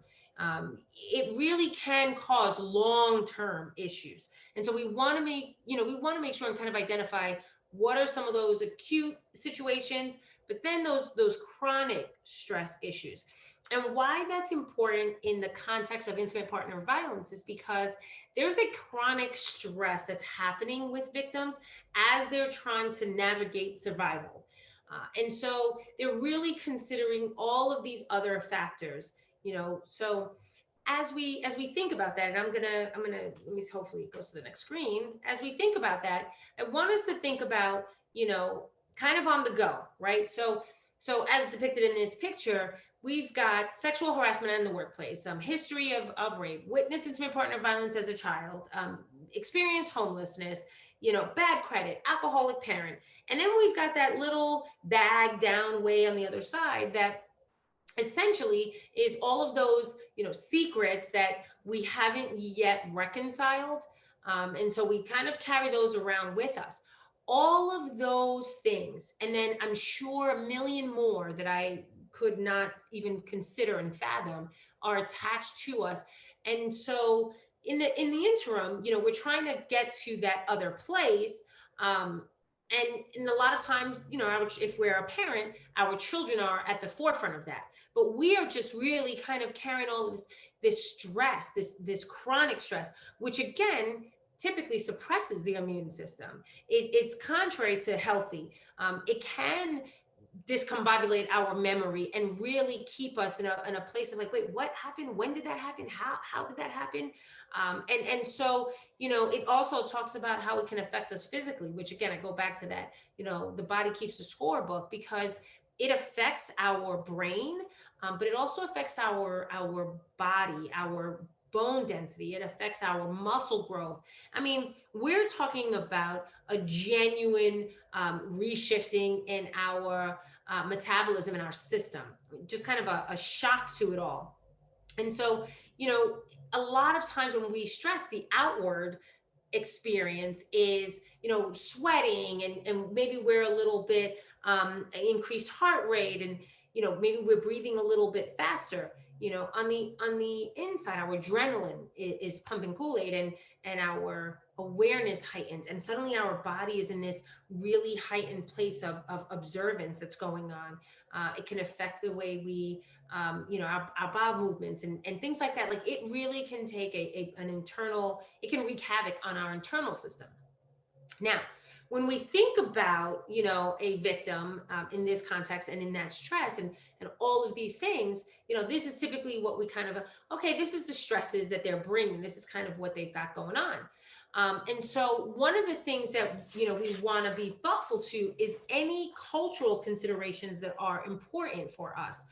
It really can cause long-term issues, and so we want to make sure and kind of identify what are some of those acute situations, but then those chronic stress issues. And why that's important in the context of intimate partner violence is because there's a chronic stress that's happening with victims as they're trying to navigate survival. And so they're really considering all of these other factors, so as we think about that, and I'm gonna let me, hopefully it goes to the next screen. As we think about that, I want us to think about, kind of on the go, right? So as depicted in this picture, we've got sexual harassment in the workplace, history of rape, witnessed intimate partner violence as a child, experienced homelessness, bad credit, alcoholic parent. And then we've got that little bag down way on the other side that essentially is all of those secrets that we haven't yet reconciled, and so we kind of carry those around with us, all of those things, and then I'm sure a million more that I could not even consider and fathom are attached to us. And so in the interim, we're trying to get to that other place, and in a lot of times, if we're a parent, our children are at the forefront of that, but we are just really kind of carrying all of this stress, this chronic stress, which again typically suppresses the immune system. It's contrary to healthy. It can discombobulate our memory and really keep us in a place of like, wait, what happened? When did that happen? How did that happen? And so it also talks about how it can affect us physically, which again, I go back to that, the body keeps a scorebook because it affects our brain, but it also affects our body, our bone density. It affects our muscle growth. I mean, we're talking about a genuine reshifting in our metabolism in our system, just kind of a shock to it all. And so, a lot of times when we stress, the outward experience is sweating, and maybe we're a little bit increased heart rate, and maybe we're breathing a little bit faster. On the inside, our adrenaline is pumping Kool-Aid, and our awareness heightens, and suddenly our body is in this really heightened place of observance that's going on. It can affect the way we our bowel movements and things like that. Like, it really can take an internal, it can wreak havoc on our internal system. Now, when we think about, a victim in this context and in that stress and all of these things, this is typically what we kind of, okay, this is the stresses that they're bringing. This is kind of what they've got going on. And so one of the things that, we want to be thoughtful to is any cultural considerations that are important for us.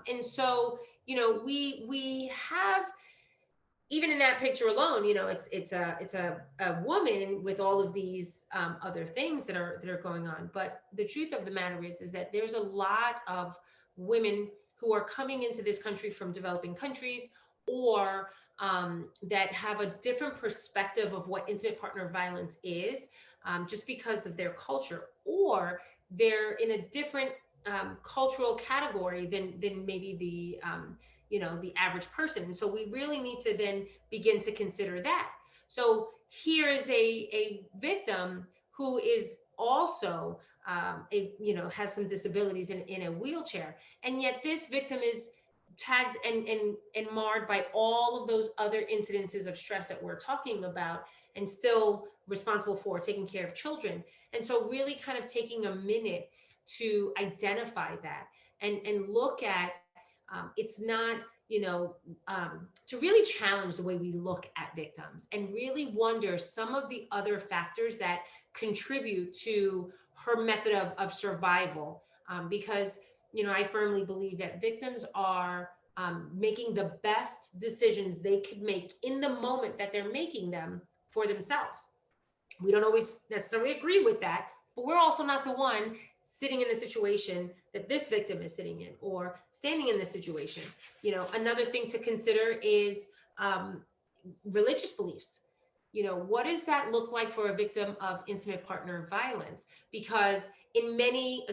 And so, we have, even in that picture alone, it's a woman with all of these other things that are going on. But the truth of the matter is that there's a lot of women who are coming into this country from developing countries, or that have a different perspective of what intimate partner violence is, just because of their culture, or they're in a different cultural category than maybe the average person. And so we really need to then begin to consider that. So here is a victim who is also has some disabilities in a wheelchair, and yet this victim is tagged and marred by all of those other incidences of stress that we're talking about, and still responsible for taking care of children. And so really kind of taking a minute to identify that and look at, it's not to really challenge the way we look at victims and really wonder some of the other factors that contribute to her method of survival. Because, I firmly believe that victims are making the best decisions they could make in the moment that they're making them for themselves. We don't always necessarily agree with that, but we're also not the one sitting in the situation that this victim is sitting in or standing in this situation. Another thing to consider is um, religious beliefs. What does that look like for a victim of intimate partner violence? Because in many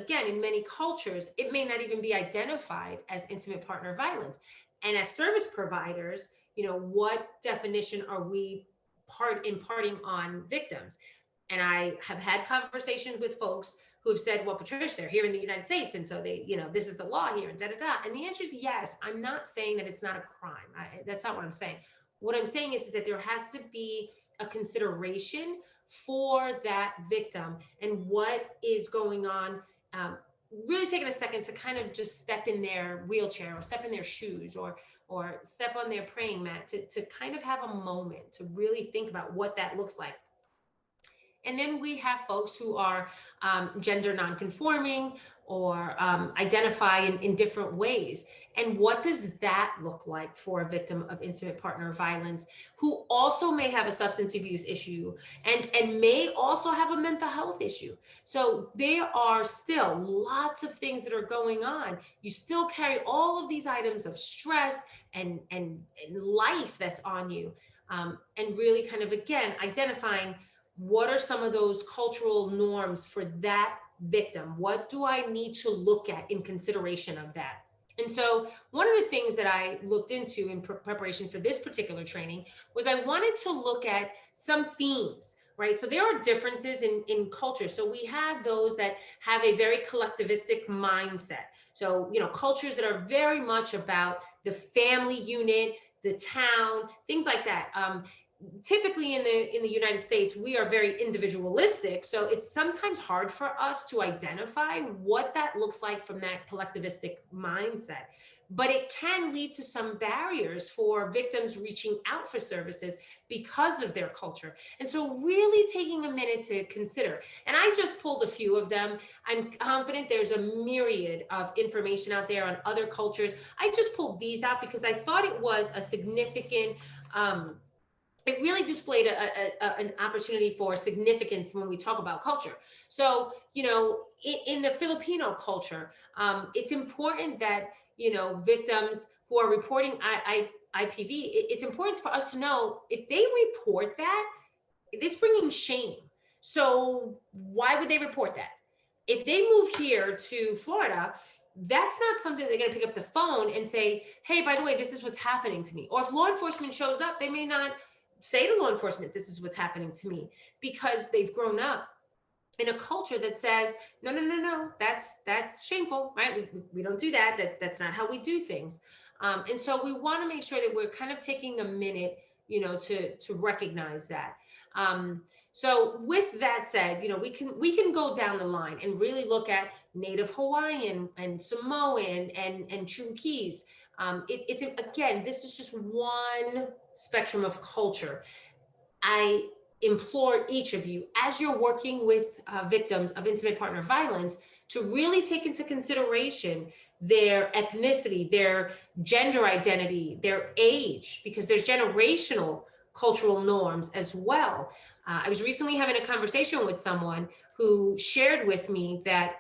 cultures, it may not even be identified as intimate partner violence. And as service providers, what definition are we imparting on victims? And I have had conversations with folks who have said, well, Patricia, they're here in the United States. And so they, this is the law here and da, da, da. And the answer is yes. I'm not saying that it's not a crime. That's not what I'm saying. What I'm saying is that there has to be a consideration for that victim and what is going on. Really taking a second to kind of just step in their wheelchair or step in their shoes or step on their praying mat to kind of have a moment to really think about what that looks like. And then we have folks who are gender nonconforming or identify in different ways. And what does that look like for a victim of intimate partner violence who also may have a substance abuse issue and may also have a mental health issue? So there are still lots of things that are going on. You still carry all of these items of stress and life that's on you. And really kind of, again, identifying what are some of those cultural norms for that victim? What do I need to look at in consideration of that? And so one of the things that I looked into in preparation for this particular training was I wanted to look at some themes, right? So there are differences in culture. So we have those that have a very collectivistic mindset. So, cultures that are very much about the family unit, the town, things like that. Typically in the United States, we are very individualistic. So it's sometimes hard for us to identify what that looks like from that collectivistic mindset. But it can lead to some barriers for victims reaching out for services because of their culture. And so really taking a minute to consider, and I just pulled a few of them. I'm confident there's a myriad of information out there on other cultures. I just pulled these out because I thought it was a significant, it really displayed an opportunity for significance when we talk about culture. So, in the Filipino culture, it's important that, victims who are reporting IPV, it's important for us to know if they report that, it's bringing shame. So why would they report that? If they move here to Florida, that's not something they're going to pick up the phone and say, hey, by the way, this is what's happening to me. Or if law enforcement shows up, they may not say to law enforcement, this is what's happening to me, because they've grown up in a culture that says, no, that's shameful, right? We don't do that. That's not how we do things. And so we want to make sure that we're kind of taking a minute, to recognize that. So with that said, we can go down the line and really look at Native Hawaiian and Samoan and Chuukese. It's again, this is just one spectrum of culture. I implore each of you, as you're working with victims of intimate partner violence, to really take into consideration their ethnicity, their gender identity, their age, because there's generational cultural norms as well. I was recently having a conversation with someone who shared with me that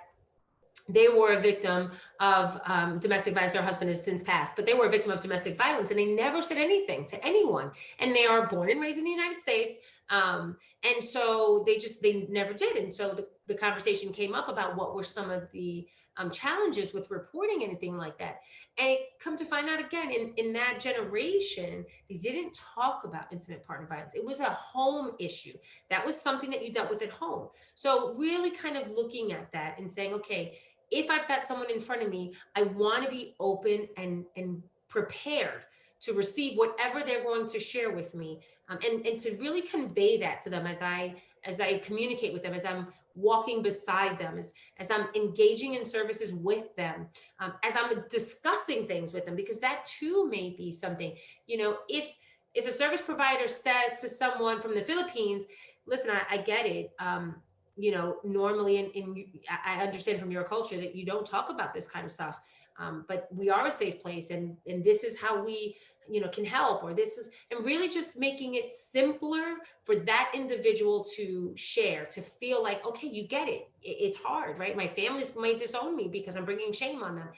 they were a victim of domestic violence. Their husband has since passed, but they were a victim of domestic violence and they never said anything to anyone. And they are born and raised in the United States. And so they never did. And so the conversation came up about what were some of the challenges with reporting anything like that. And come to find out again, in that generation, they didn't talk about intimate partner violence. It was a home issue. That was something that you dealt with at home. So really kind of looking at that and saying, okay, if I've got someone in front of me, I want to be open and prepared to receive whatever they're going to share with me, and to really convey that to them as I communicate with them, as I'm walking beside them, as I'm engaging in services with them, as I'm discussing things with them, because that too may be something, if a service provider says to someone from the Philippines, listen, I get it. Normally I understand from your culture that you don't talk about this kind of stuff. But we are a safe place, and this is how we, can help, or this is, and really just making it simpler for that individual to share, to feel like, okay, you get it. It's hard, right? My families might disown me because I'm bringing shame on them.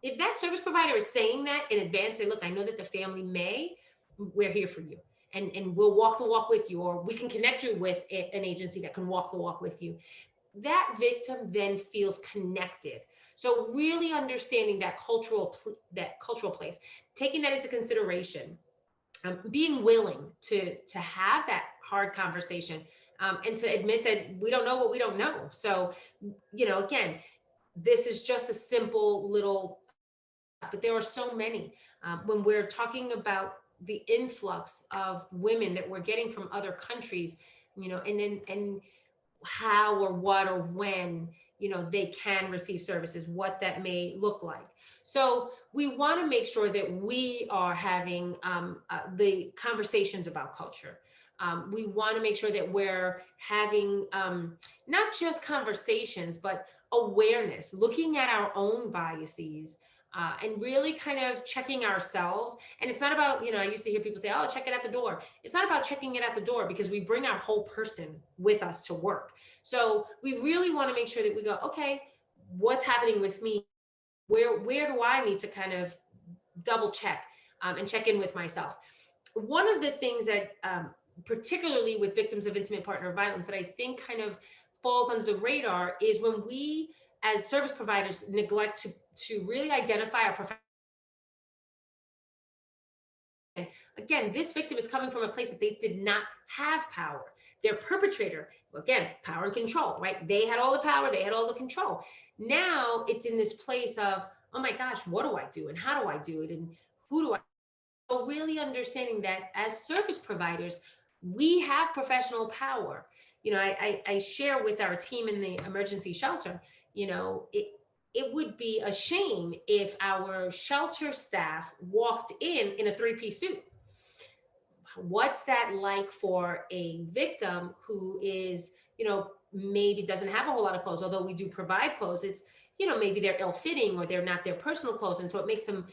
If that service provider is saying that in advance, say, look, I know that the family may, we're here for you. And we'll walk the walk with you, or we can connect you with an agency that can walk the walk with you. That victim then feels connected. So really understanding that cultural place, taking that into consideration, being willing to have that hard conversation, and to admit that we don't know what we don't know. So, again, this is just a simple little, but there are so many. When we're talking about the influx of women that we're getting from other countries, and how or what or when, they can receive services, what that may look like. So we want to make sure that we are having the conversations about culture. We want to make sure that we're having not just conversations, but awareness, looking at our own biases, and really kind of checking ourselves. And it's not about, I used to hear people say, oh, check it at the door. It's not about checking it at the door, because we bring our whole person with us to work. So we really want to make sure that we go, okay, what's happening with me? Where do I need to kind of double check, and check in with myself? One of the things that, particularly with victims of intimate partner violence, that I think kind of falls under the radar is when we, as service providers, neglect to really identify our professional. And again, this victim is coming from a place that they did not have power. Their perpetrator, again, power and control, right? They had all the power, they had all the control. Now it's in this place of, oh my gosh, what do I do? And how do I do it? And who do I? So really understanding that as service providers, we have professional power. I share with our team in the emergency shelter, it would be a shame if our shelter staff walked in a three-piece suit. What's that like for a victim who is, maybe doesn't have a whole lot of clothes, although we do provide clothes. It's, maybe they're ill-fitting, or they're not their personal clothes. And so it makes them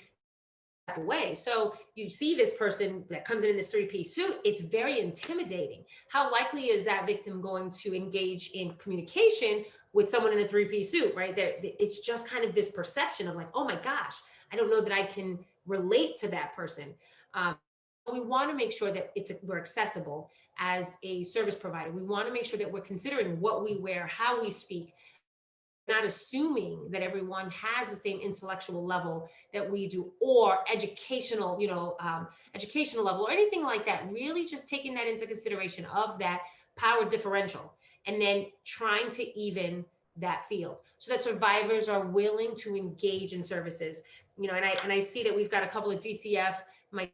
away. So you see this person that comes in this three-piece suit, it's very intimidating. How likely is that victim going to engage in communication with someone in a three-piece suit, right? It's just kind of this perception of like, oh my gosh, I don't know that I can relate to that person. We want to make sure that we're accessible as a service provider. We want to make sure that we're considering what we wear, how we speak, not assuming that everyone has the same intellectual level that we do, or educational level, or anything like that. Really just taking that into consideration of that power differential, and then trying to even that field so that survivors are willing to engage in services. And I see that we've got a couple of my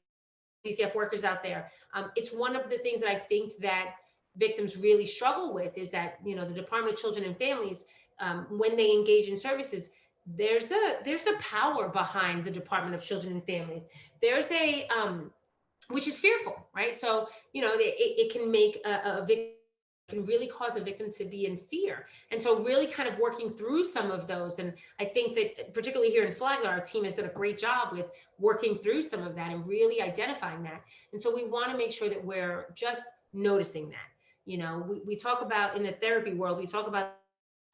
DCF workers out there. It's one of the things that I think that victims really struggle with is that, the Department of Children and Families, when they engage in services, there's a power behind the Department of Children and Families. There's a which is fearful, right? So it can make a victim, can really cause a victim to be in fear. And so really kind of working through some of those. And I think that particularly here in Flagler, our team has done a great job with working through some of that and really identifying that. And so we want to make sure that we're just noticing that. We talk about, in the therapy world, we talk about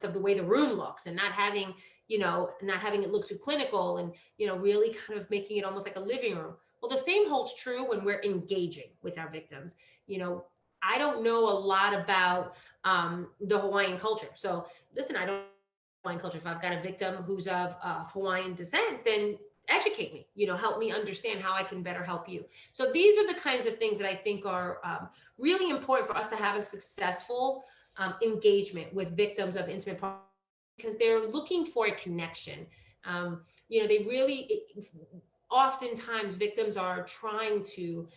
of the way the room looks, and not having it look too clinical, and really kind of making it almost like a living room. Well, the same holds true when we're engaging with our victims. I don't know a lot about the Hawaiian culture. So listen, I don't know Hawaiian culture. If I've got a victim who's of Hawaiian descent, then educate me, help me understand how I can better help you. So these are the kinds of things that I think are really important for us to have a successful engagement with victims of intimate partner, because they're looking for a connection. They really, oftentimes victims are trying to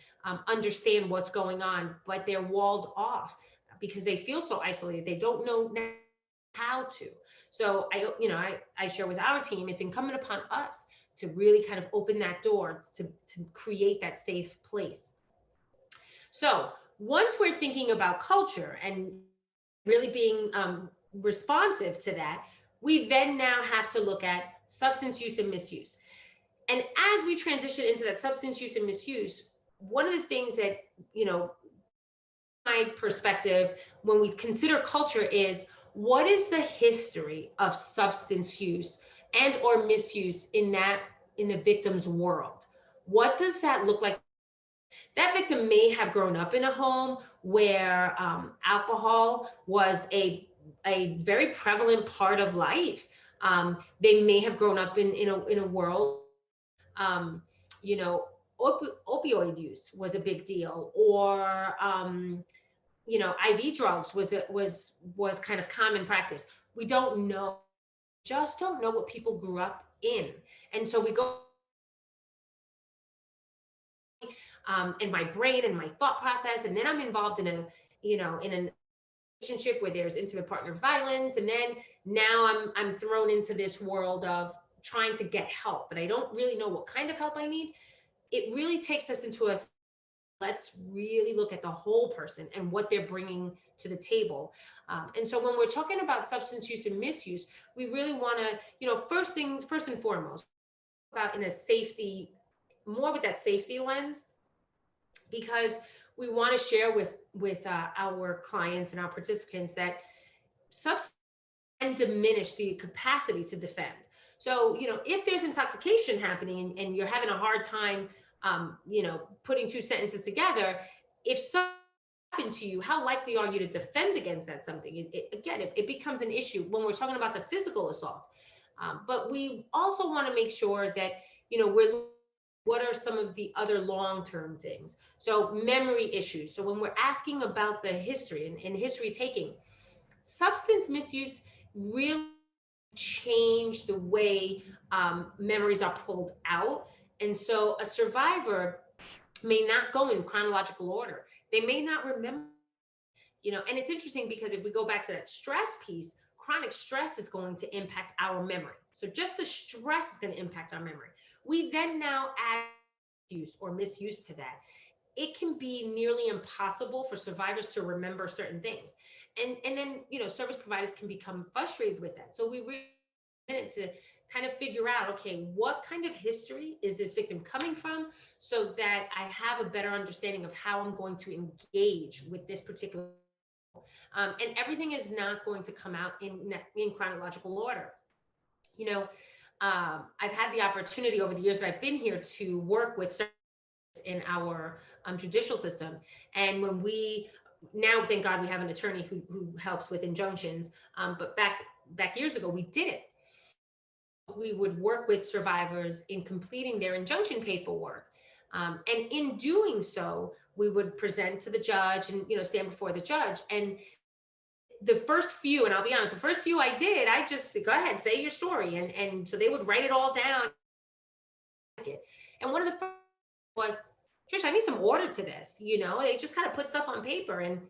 understand what's going on, but they're walled off because they feel so isolated. They don't know how to. So I share with our team, it's incumbent upon us to really kind of open that door to create that safe place. So once we're thinking about culture and really being responsive to that, we then now have to look at substance use and misuse. And as we transition into that substance use and misuse, one of the things that, my perspective, when we consider culture, is what is the history of substance use and or misuse in the victim's world? What does that look like? That victim may have grown up in a home where alcohol was a very prevalent part of life. They may have grown up in a world, um, you know, opioid use was a big deal, or IV drugs was kind of common practice. We don't know, just don't know what people grew up in, and so we go in my brain and my thought process, and then I'm involved in a relationship where there's intimate partner violence, and then now I'm thrown into this world of trying to get help, but I don't really know what kind of help I need. It really takes us into a, let's really look at the whole person and what they're bringing to the table. And so when we're talking about substance use and misuse, we really want to, first and foremost, about in a safety, more with that safety lens, because we want to share with our clients and our participants that substance can diminish the capacity to defend. So, if there's intoxication happening and you're having a hard time, putting two sentences together, if something happened to you, how likely are you to defend against that something? It becomes an issue when we're talking about the physical assaults. But we also want to make sure that, what are some of the other long-term things? So memory issues. So when we're asking about the history and history taking, substance misuse really change the way memories are pulled out. And so a survivor may not go in chronological order. They may not remember, and it's interesting because if we go back to that stress piece, chronic stress is going to impact our memory. So just the stress is going to impact our memory. We then now add use or misuse to that. It can be nearly impossible for survivors to remember certain things. And then, service providers can become frustrated with that. So we really need to kind of figure out, okay, what kind of history is this victim coming from, so that I have a better understanding of how I'm going to engage with this particular. And everything is not going to come out in chronological order. I've had the opportunity over the years that I've been here to work with in our judicial system. And when now, thank God, we have an attorney who helps with injunctions. But back years ago, we didn't. We would work with survivors in completing their injunction paperwork. And in doing so, we would present to the judge and, stand before the judge. And the first few, and I'll be honest, the first few I did, I just, go ahead, say your story. And so they would write it all down. And one of the first was, Trish, I need some order to this. They just kind of put stuff on paper and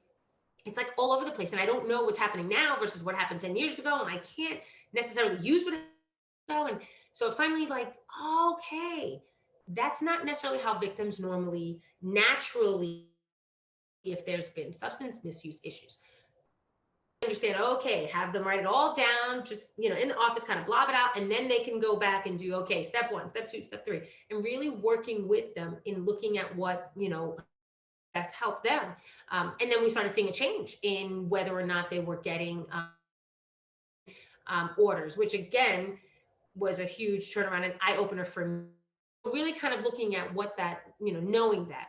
it's like all over the place. And I don't know what's happening now versus what happened 10 years ago. And I can't necessarily use what happened. And so finally, okay, that's not necessarily how victims normally, naturally, if there's been substance misuse issues. Understand, okay, have them write it all down, just, in the office, kind of blob it out, and then they can go back and do, okay, step 1, step 2, step 3, and really working with them in looking at what, best help them. And then we started seeing a change in whether or not they were getting orders, which again was a huge turnaround and eye opener for me. Really kind of looking at what that, knowing that,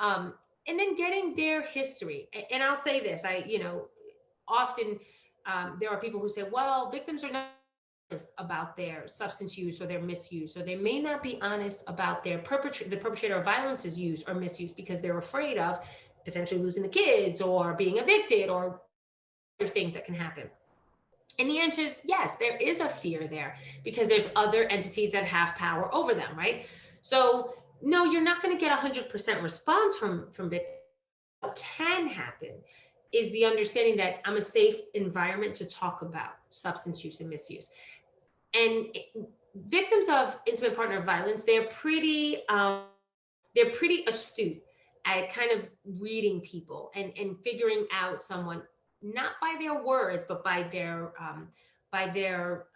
and then getting their history. And I'll say this, often there are people who say, well, victims are not honest about their substance use or their misuse, or they may not be honest about the perpetrator of violence's use or misuse because they're afraid of potentially losing the kids or being evicted or other things that can happen. And the answer is yes, there is a fear there because there's other entities that have power over them, right? So no, you're not going to get 100% response from victims. What can happen is the understanding that I'm a safe environment to talk about substance use and misuse. And victims of intimate partner violence, they're pretty astute at kind of reading people and figuring out someone not by their words but by their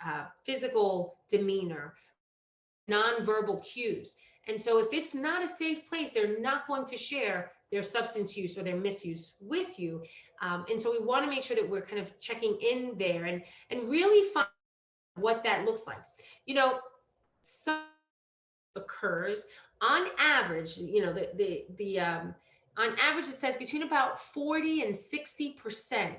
physical demeanor, nonverbal cues. And so if it's not a safe place, they're not going to share their substance use or their misuse with you. And so we want to make sure that we're kind of checking in there and really find what that looks like. You know, some occurs on average, on average, it says between about 40 and 60%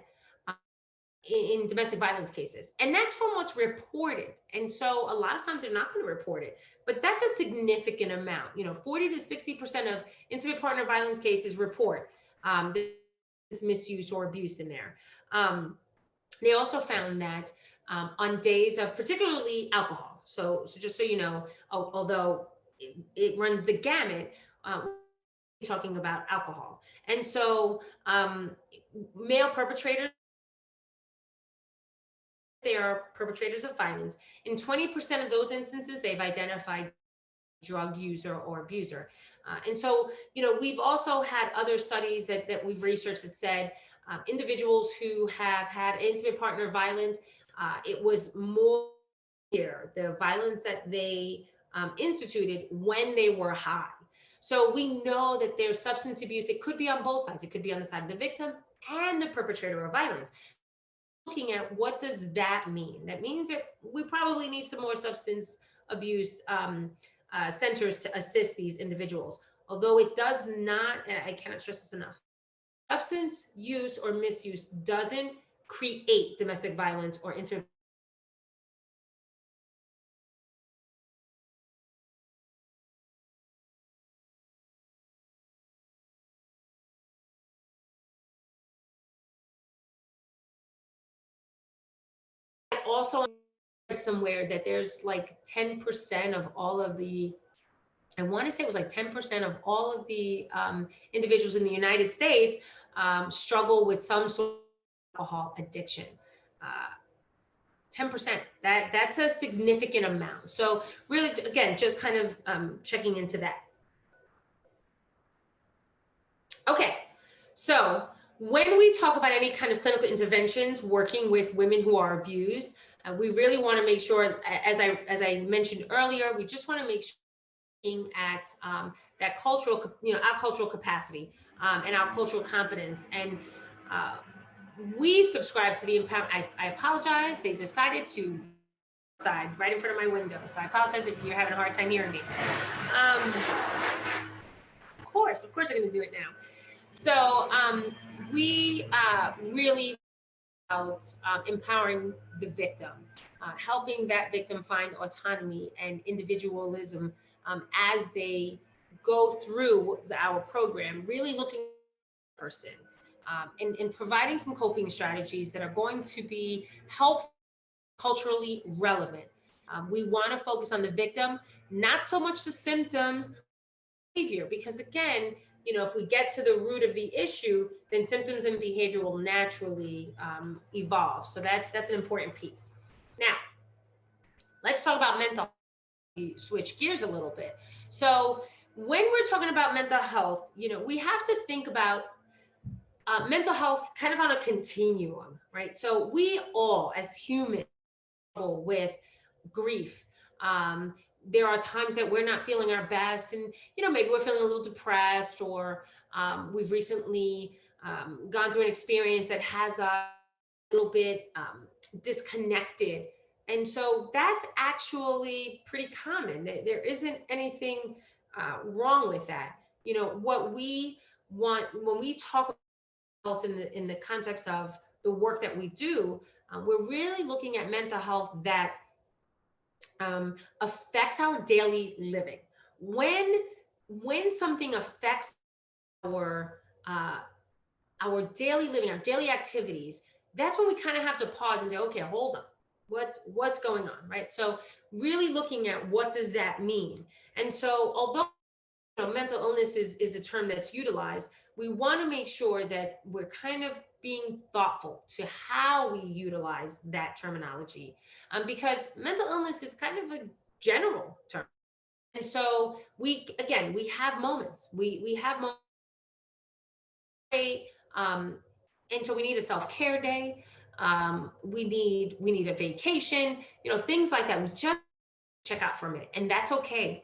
in domestic violence cases. And that's from what's reported. And so a lot of times they're not going to report it, but that's a significant amount. 40 to 60% of intimate partner violence cases report this misuse or abuse in there. They also found that on days of particularly alcohol. So just so you know, although it runs the gamut, talking about alcohol. And so male perpetrators, they are perpetrators of violence. In 20% of those instances, they've identified drug user or abuser. And so, we've also had other studies that we've researched that said individuals who have had intimate partner violence, it was more severe, the violence that they instituted when they were high. So we know that there's substance abuse. It could be on both sides. It could be on the side of the victim and the perpetrator of violence. Looking at what does that mean? That means that we probably need some more substance abuse centers to assist these individuals. Although it does not, and I cannot stress this enough, substance use or misuse doesn't create domestic violence or intimate. Also somewhere that there's like 10% of all of the, I want to say it was like 10% of all of the individuals in the United States struggle with some sort of alcohol addiction. 10%, that's a significant amount. So really, again, just kind of checking into that. Okay, so when we talk about any kind of clinical interventions working with women who are abused, we really want to make sure, as I mentioned earlier, we just want to make sure at that cultural, our cultural capacity and our cultural competence. And we subscribe to the empowerment. I apologize. They decided to side right in front of my window. So I apologize if you're having a hard time hearing me. Of course, I'm going to do it now. So we really about empowering the victim, helping that victim find autonomy and individualism as they go through our program, really looking at the person and providing some coping strategies that are going to be helpful, culturally relevant. We want to focus on the victim, not so much the symptoms, behavior, because again, if we get to the root of the issue, then symptoms and behavior will naturally evolve. So that's an important piece. Now, let's talk about mental health. Switch gears a little bit. So when we're talking about mental health, we have to think about mental health kind of on a continuum, right? So we all, as humans, struggle with grief. There are times that we're not feeling our best, and maybe we're feeling a little depressed, or we've recently gone through an experience that has a little bit disconnected. And so that's actually pretty common. There isn't anything wrong with that. What we want when we talk about health in the context of the work that we do, we're really looking at mental health that affects our daily living. When something affects our daily living, our daily activities, that's when we kind of have to pause and say, okay, hold on. What's going on, right? So really looking at what does that mean. And so although mental illness is a term that's utilized, we want to make sure that we're kind of being thoughtful to how we utilize that terminology, because mental illness is kind of a general term. And so we have moments. We have moments. Um, and so we need a self-care day. We need a vacation, things like that. We just check out for a minute, and that's okay.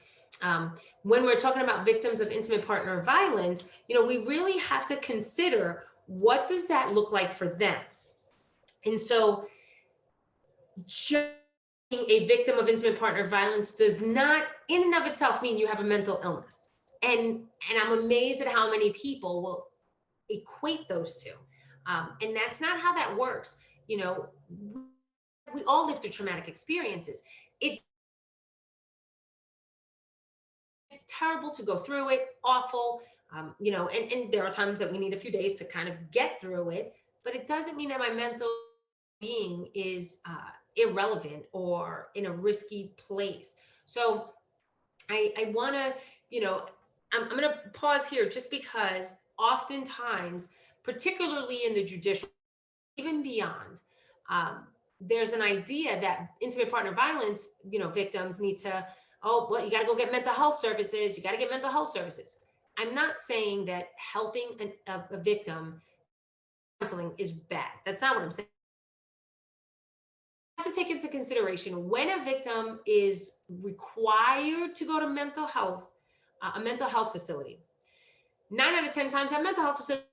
When we're talking about victims of intimate partner violence, we really have to consider what does that look like for them. And so just being a victim of intimate partner violence does not in and of itself mean you have a mental illness. And I'm amazed at how many people will equate those two. And that's not how that works. We all live through traumatic experiences. It's terrible to go through it, awful, and there are times that we need a few days to kind of get through it, but it doesn't mean that my mental being is irrelevant or in a risky place. So I want to, I'm going to pause here just because oftentimes, particularly in the judicial, even beyond, there's an idea that intimate partner violence, victims need to, oh, well, you got to go get mental health services. You got to get mental health services. I'm not saying that helping a victim counseling is bad. That's not what I'm saying. You have to take into consideration when a victim is required to go to mental health, a mental health facility. 9 out of 10 times, that mental health facility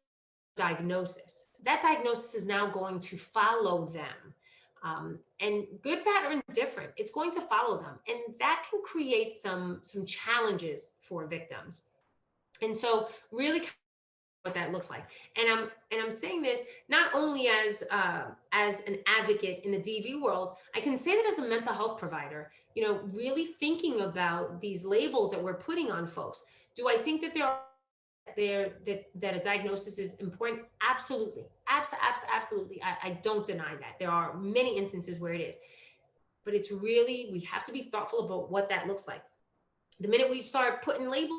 diagnosis. That diagnosis is now going to follow them. And good, bad, or indifferent, it's going to follow them. And that can create some challenges for victims. And so really what that looks like. And I'm saying this not only as an advocate in the DV world, I can say that as a mental health provider, really thinking about these labels that we're putting on folks. Do I think that that a diagnosis is important? Absolutely. Absolutely. I don't deny that. There are many instances where it is. But it's really, we have to be thoughtful about what that looks like. The minute we start putting labels,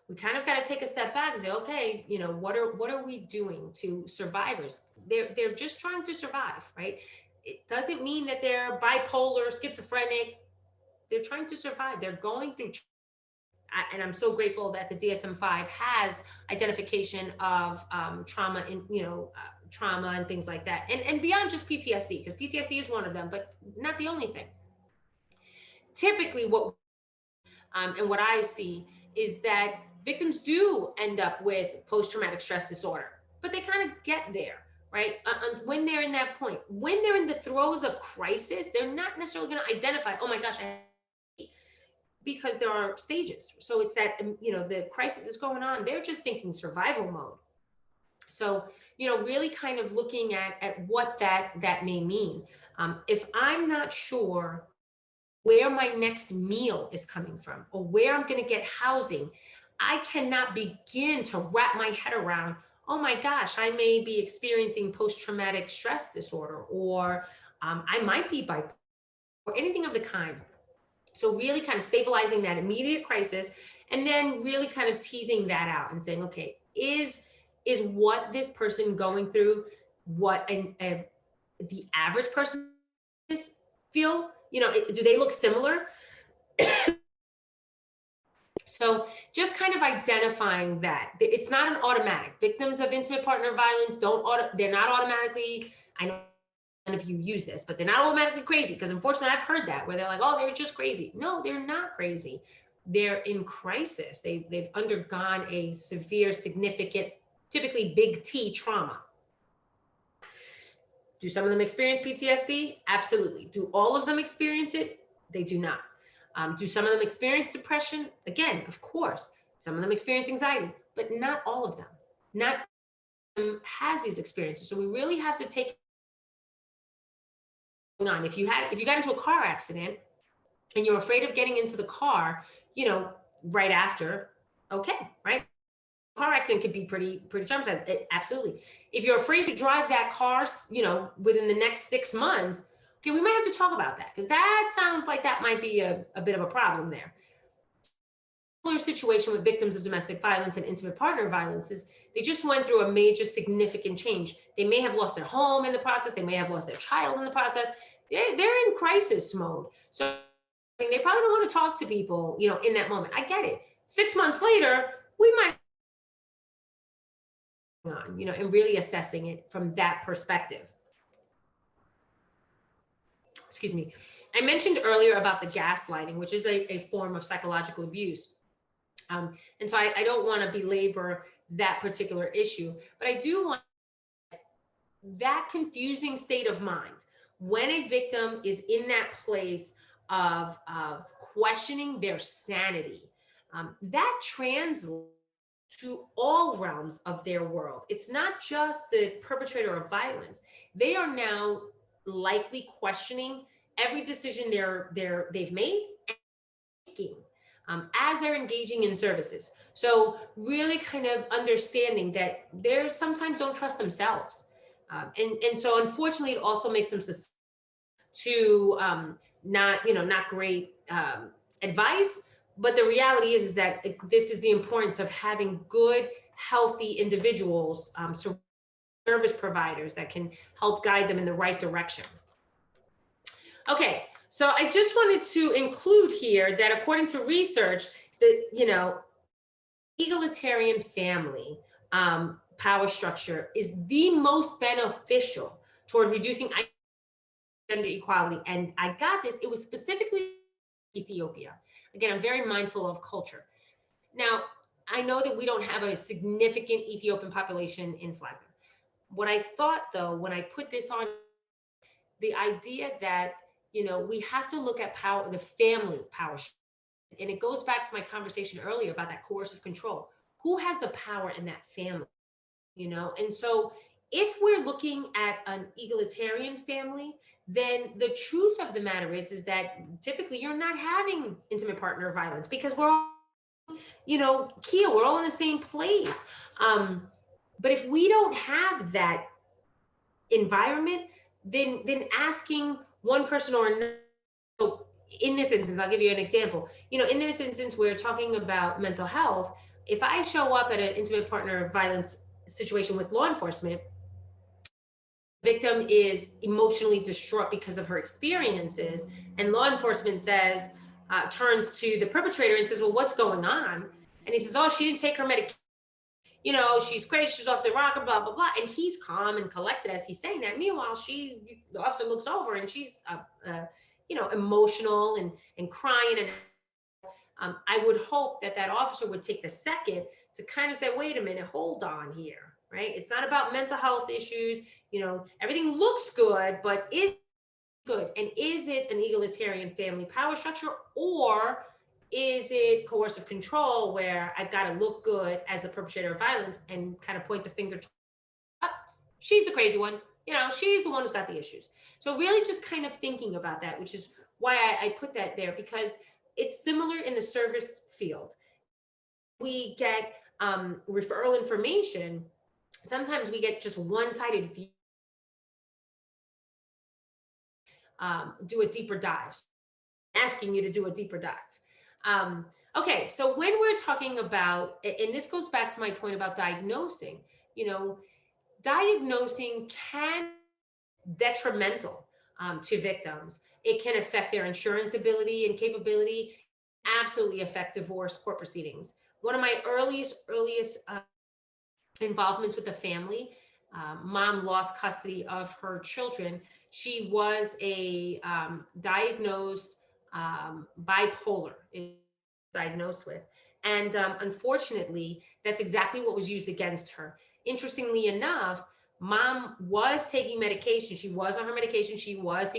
we kind of got to take a step back and say, okay, what are we doing to survivors? They're just trying to survive, right? It doesn't mean that they're bipolar, schizophrenic. They're trying to survive. They're going through, and I'm so grateful that the DSM-5 has identification of trauma and trauma and things like that, and beyond just PTSD, because PTSD is one of them, but not the only thing. Typically, what I see is that victims do end up with post-traumatic stress disorder, but they kind of get there, right? When they're in that point, when they're in the throes of crisis, they're not necessarily going to identify, oh my gosh, because there are stages. So it's that, the crisis is going on. They're just thinking survival mode. So, really kind of looking at what that may mean. If I'm not sure where my next meal is coming from or where I'm going to get housing, I cannot begin to wrap my head around, oh my gosh, I may be experiencing post-traumatic stress disorder, or I might be bipolar, or anything of the kind. So really kind of stabilizing that immediate crisis, and then really kind of teasing that out and saying, okay, is what this person going through what the average person feel? Do they look similar? So just kind of identifying that it's not an automatic. Victims of intimate partner violence they're not automatically, I know none of you use this, but they're not automatically crazy, because unfortunately I've heard that where they're like, oh, they're just crazy. No, they're not crazy. They're in crisis. They've undergone a severe, significant, typically big T trauma. Do some of them experience PTSD? Absolutely. Do all of them experience it? They do not. Do some of them experience depression? Again, of course. Some of them experience anxiety, but not all of them. Not everyone has these experiences. So we really have to take on. If you got into a car accident and you're afraid of getting into the car, right after, okay, right? Car accident could be pretty traumatizing. Absolutely. If you're afraid to drive that car, within the next 6 months, Okay, we might have to talk about that because that sounds like that might be a bit of a problem there. Similar situation with victims of domestic violence and intimate partner violence is they just went through a major significant change. They may have lost their home in the process. They may have lost their child in the process. They're in crisis mode. So they probably don't want to talk to people, in that moment. I get it. 6 months later, we might on, and really assessing it from that perspective. Excuse me. I mentioned earlier about the gaslighting, which is a form of psychological abuse. And so I don't want to belabor that particular issue, but I do want that confusing state of mind when a victim is in that place of questioning their sanity. That translates to all realms of their world. It's not just the perpetrator of violence. They are now likely questioning every decision they've made and making as they're engaging in services. So really kind of understanding that they sometimes don't trust themselves. And so unfortunately, it also makes them to not great advice. But the reality is that this is the importance of having good, healthy individuals, service providers that can help guide them in the right direction. Okay, so I just wanted to include here that according to research, that egalitarian family power structure is the most beneficial toward reducing gender equality. And I got this, it was specifically Ethiopia. Again, I'm very mindful of culture. Now, I know that we don't have a significant Ethiopian population in Flagler. What I thought though, when I put this on, the idea that, we have to look at power, the family power. And it goes back to my conversation earlier about that coercive control. Who has the power in that family? And so if we're looking at an egalitarian family, then the truth of the matter is that typically you're not having intimate partner violence because we're all, we're all in the same place. But if we don't have that environment, then asking one person or another, in this instance, I'll give you an example. In this instance, we're talking about mental health. If I show up at an intimate partner violence situation with law enforcement, victim is emotionally distraught because of her experiences, and law enforcement turns to the perpetrator and says, well, what's going on? And he says, oh, she didn't take her medication. She's crazy, she's off the rocker, blah, blah, blah. And he's calm and collected as he's saying that. Meanwhile, the officer looks over and she's, emotional and crying. And I would hope that officer would take the second to kind of say, wait a minute, hold on here, right? It's not about mental health issues. Everything looks good, but is good? And is it an egalitarian family power structure, or is it coercive control where I've got to look good as the perpetrator of violence and kind of point the finger to, she's the crazy one, she's the one who's got the issues. So really just kind of thinking about that, which is why I put that there, because it's similar in the service field. We get referral information. Sometimes we get just one-sided view. Do a deeper dive, asking you to do a deeper dive. Okay, so when we're talking about, and this goes back to my point about diagnosing, diagnosing can be detrimental to victims. It can affect their insurance ability and capability, absolutely affect divorce court proceedings. One of my earliest involvements with the family, mom lost custody of her children. She was a diagnosed bipolar, diagnosed with. And unfortunately, that's exactly what was used against her. Interestingly enough, mom was taking medication. She was on her medication. She was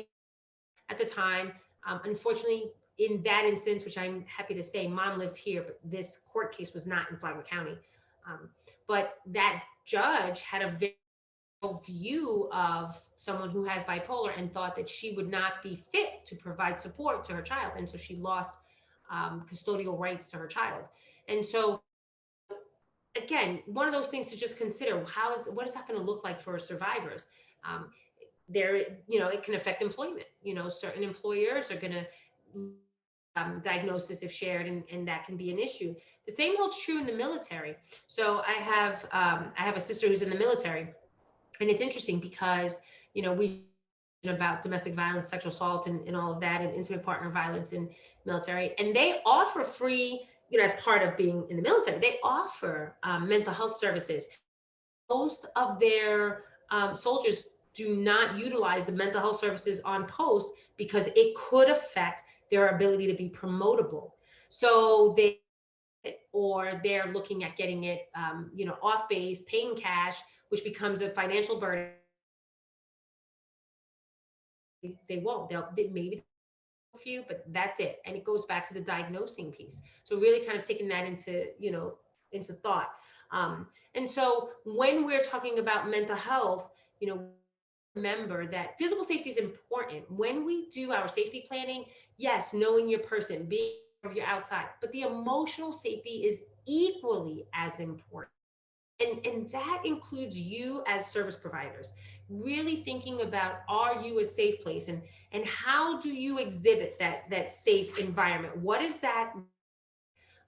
at the time. Unfortunately, in that instance, which I'm happy to say, mom lived here, but this court case was not in Flagler County. But that judge had a very view of someone who has bipolar and thought that she would not be fit to provide support to her child. And so she lost custodial rights to her child. And so, again, one of those things to just consider, what is that going to look like for survivors? there, it can affect employment. Certain employers are going to diagnosis if shared, and that can be an issue. The same holds true in the military. So I have a sister who's in the military, and it's interesting because we about domestic violence, sexual assault, and all of that, and intimate partner violence in military, and they offer free, as part of being in the military, they offer mental health services. Most of their soldiers do not utilize the mental health services on post because it could affect their ability to be promotable. So they're looking at getting it, off base, paying cash, which becomes a financial burden. They won't. Maybe a few, but that's it. And it goes back to the diagnosing piece. So really kind of taking that into thought. And so when we're talking about mental health, remember that physical safety is important. When we do our safety planning, yes, knowing your person, being aware of your outside, but the emotional safety is equally as important. And that includes you as service providers, really thinking about, are you a safe place, and how do you exhibit that safe environment? What is that?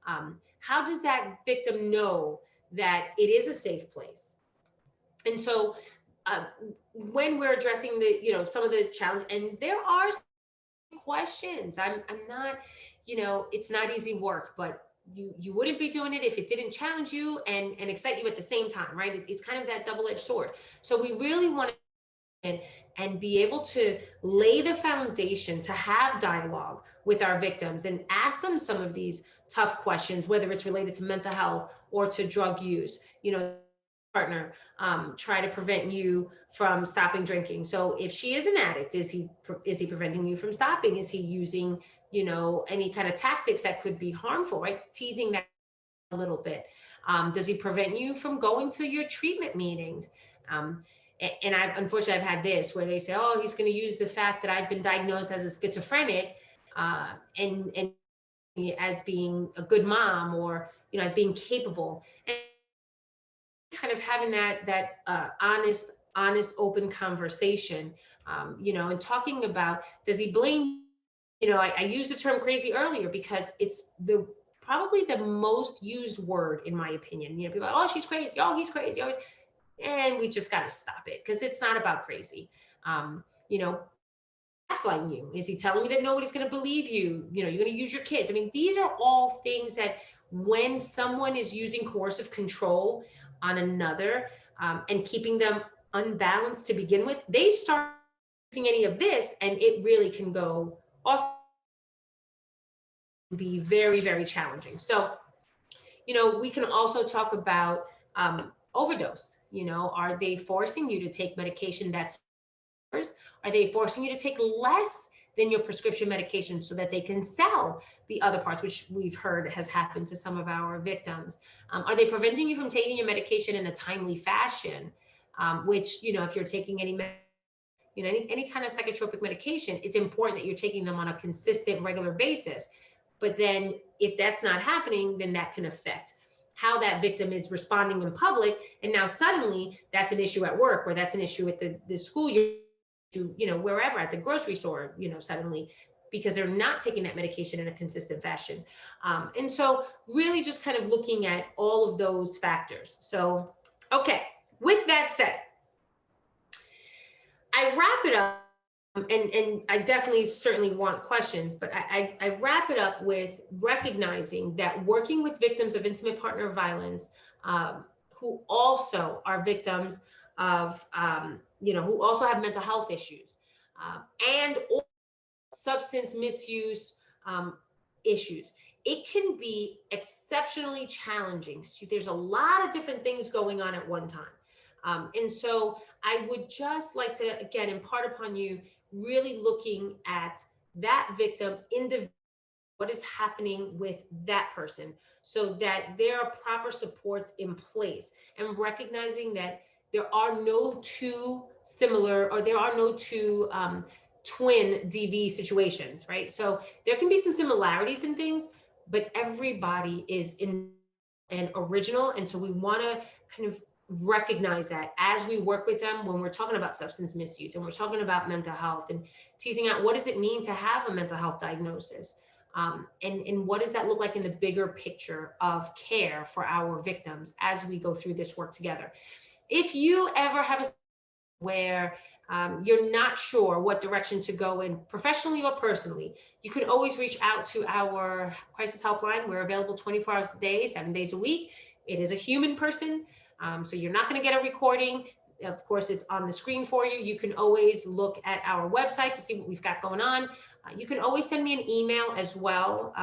How does that victim know that it is a safe place? And so uh, when we're addressing some of the challenge, and there are questions, I'm not, it's not easy work, but you wouldn't be doing it if it didn't challenge you and excite you at the same time, right? It's kind of that double-edged sword. So we really want to and be able to lay the foundation to have dialogue with our victims and ask them some of these tough questions, whether it's related to mental health or to drug use. Partner try to prevent you from stopping drinking. So if she is an addict, is he preventing you from stopping? Is he using any kind of tactics that could be harmful, right? Teasing that a little bit. Does he prevent you from going to your treatment meetings? And unfortunately, I've had this where they say, oh, he's going to use the fact that I've been diagnosed as a schizophrenic and as being a good mom, or as being capable. And kind of having that honest open conversation, and talking about, does he blame, I used the term crazy earlier because it's probably the most used word, in my opinion. People are like, oh, she's crazy, oh, he's crazy, always. And we just got to stop it, because it's not about crazy. Gaslighting you, is he telling you that nobody's going to believe you, you're going to use your kids? I mean, these are all things that when someone is using coercive control on another, and keeping them unbalanced to begin with, they start using any of this, and it really can go off, be very, very challenging. So we can also talk about overdose. Are they forcing you to take medication that's, are they forcing you to take less than your prescription medication so that they can sell the other parts, which we've heard has happened to some of our victims? Are they preventing you from taking your medication in a timely fashion? Which, if you're taking any kind of psychotropic medication, it's important that you're taking them on a consistent, regular basis. But then if that's not happening, then that can affect how that victim is responding in public. And now suddenly that's an issue at work, or that's an issue at the school, wherever, at the grocery store, suddenly, because they're not taking that medication in a consistent fashion. And so really just kind of looking at all of those factors. So, okay, with that said, I wrap it up. And I definitely certainly want questions, but I wrap it up with recognizing that working with victims of intimate partner violence, who also are victims of, who also have mental health issues, and or substance misuse issues, it can be exceptionally challenging. So there's a lot of different things going on at one time. And so I would just like to, again, impart upon you really looking at that victim individually, what is happening with that person, so that there are proper supports in place, and recognizing that there are no two similar, or there are no two twin DV situations, right? So there can be some similarities in things, but everybody is in and original. And so we want to kind of recognize that as we work with them when we're talking about substance misuse and we're talking about mental health and teasing out what does it mean to have a mental health diagnosis, and what does that look like in the bigger picture of care for our victims as we go through this work together. If you ever have a where you're not sure what direction to go in professionally or personally, you can always reach out to our crisis helpline. We're available 24 hours a day, 7 days a week. It is a human person, so you're not going to get a recording. Of course, it's on the screen for you. You can always look at our website to see what we've got going on. You can always send me an email as well.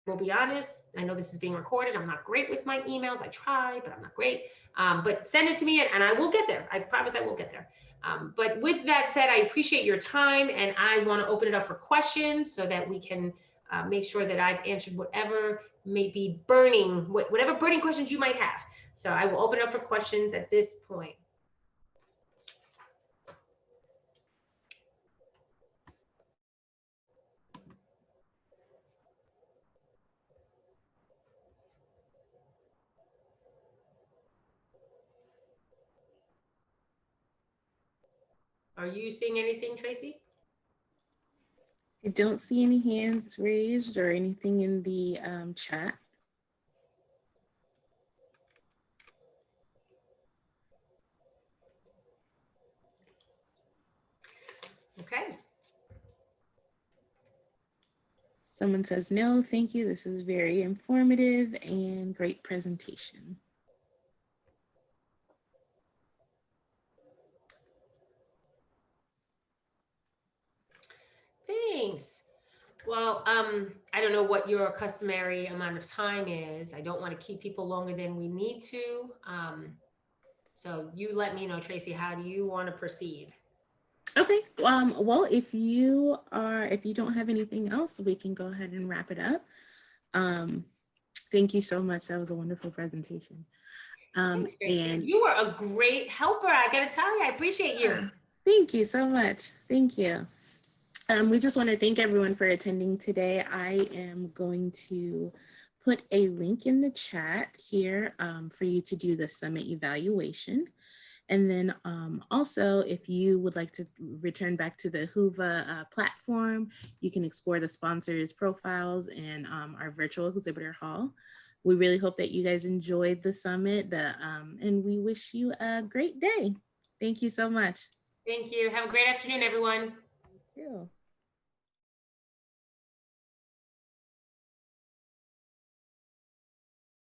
We'll be honest, I know this is being recorded. I'm not great with my emails. I try, but I'm not great. But send it to me and I will get there. I promise I will get there. But with that said, I appreciate your time and I want to open it up for questions so that we can make sure that I've answered whatever may be burning, whatever burning questions you might have. So I will open it up for questions at this point. Are you seeing anything, Tracy? I don't see any hands raised or anything in the chat. Okay. Someone says, no, thank you. This is very informative and great presentation. Thanks. Well, I don't know what your customary amount of time is. I don't want to keep people longer than we need to. So you let me know, Tracy, how do you want to proceed? Okay. Well, if you don't have anything else, we can go ahead and wrap it up. Thank you so much. That was a wonderful presentation. Thanks, Tracy. And you were a great helper. I got to tell you, I appreciate you. Thank you so much. Thank you. We just want to thank everyone for attending today. I am going to put a link in the chat here for you to do the summit evaluation. And then also, if you would like to return back to the Whova platform, you can explore the sponsors' profiles and our virtual exhibitor hall. We really hope that you guys enjoyed the summit and we wish you a great day. Thank you so much. Thank you. Have a great afternoon, everyone. You too.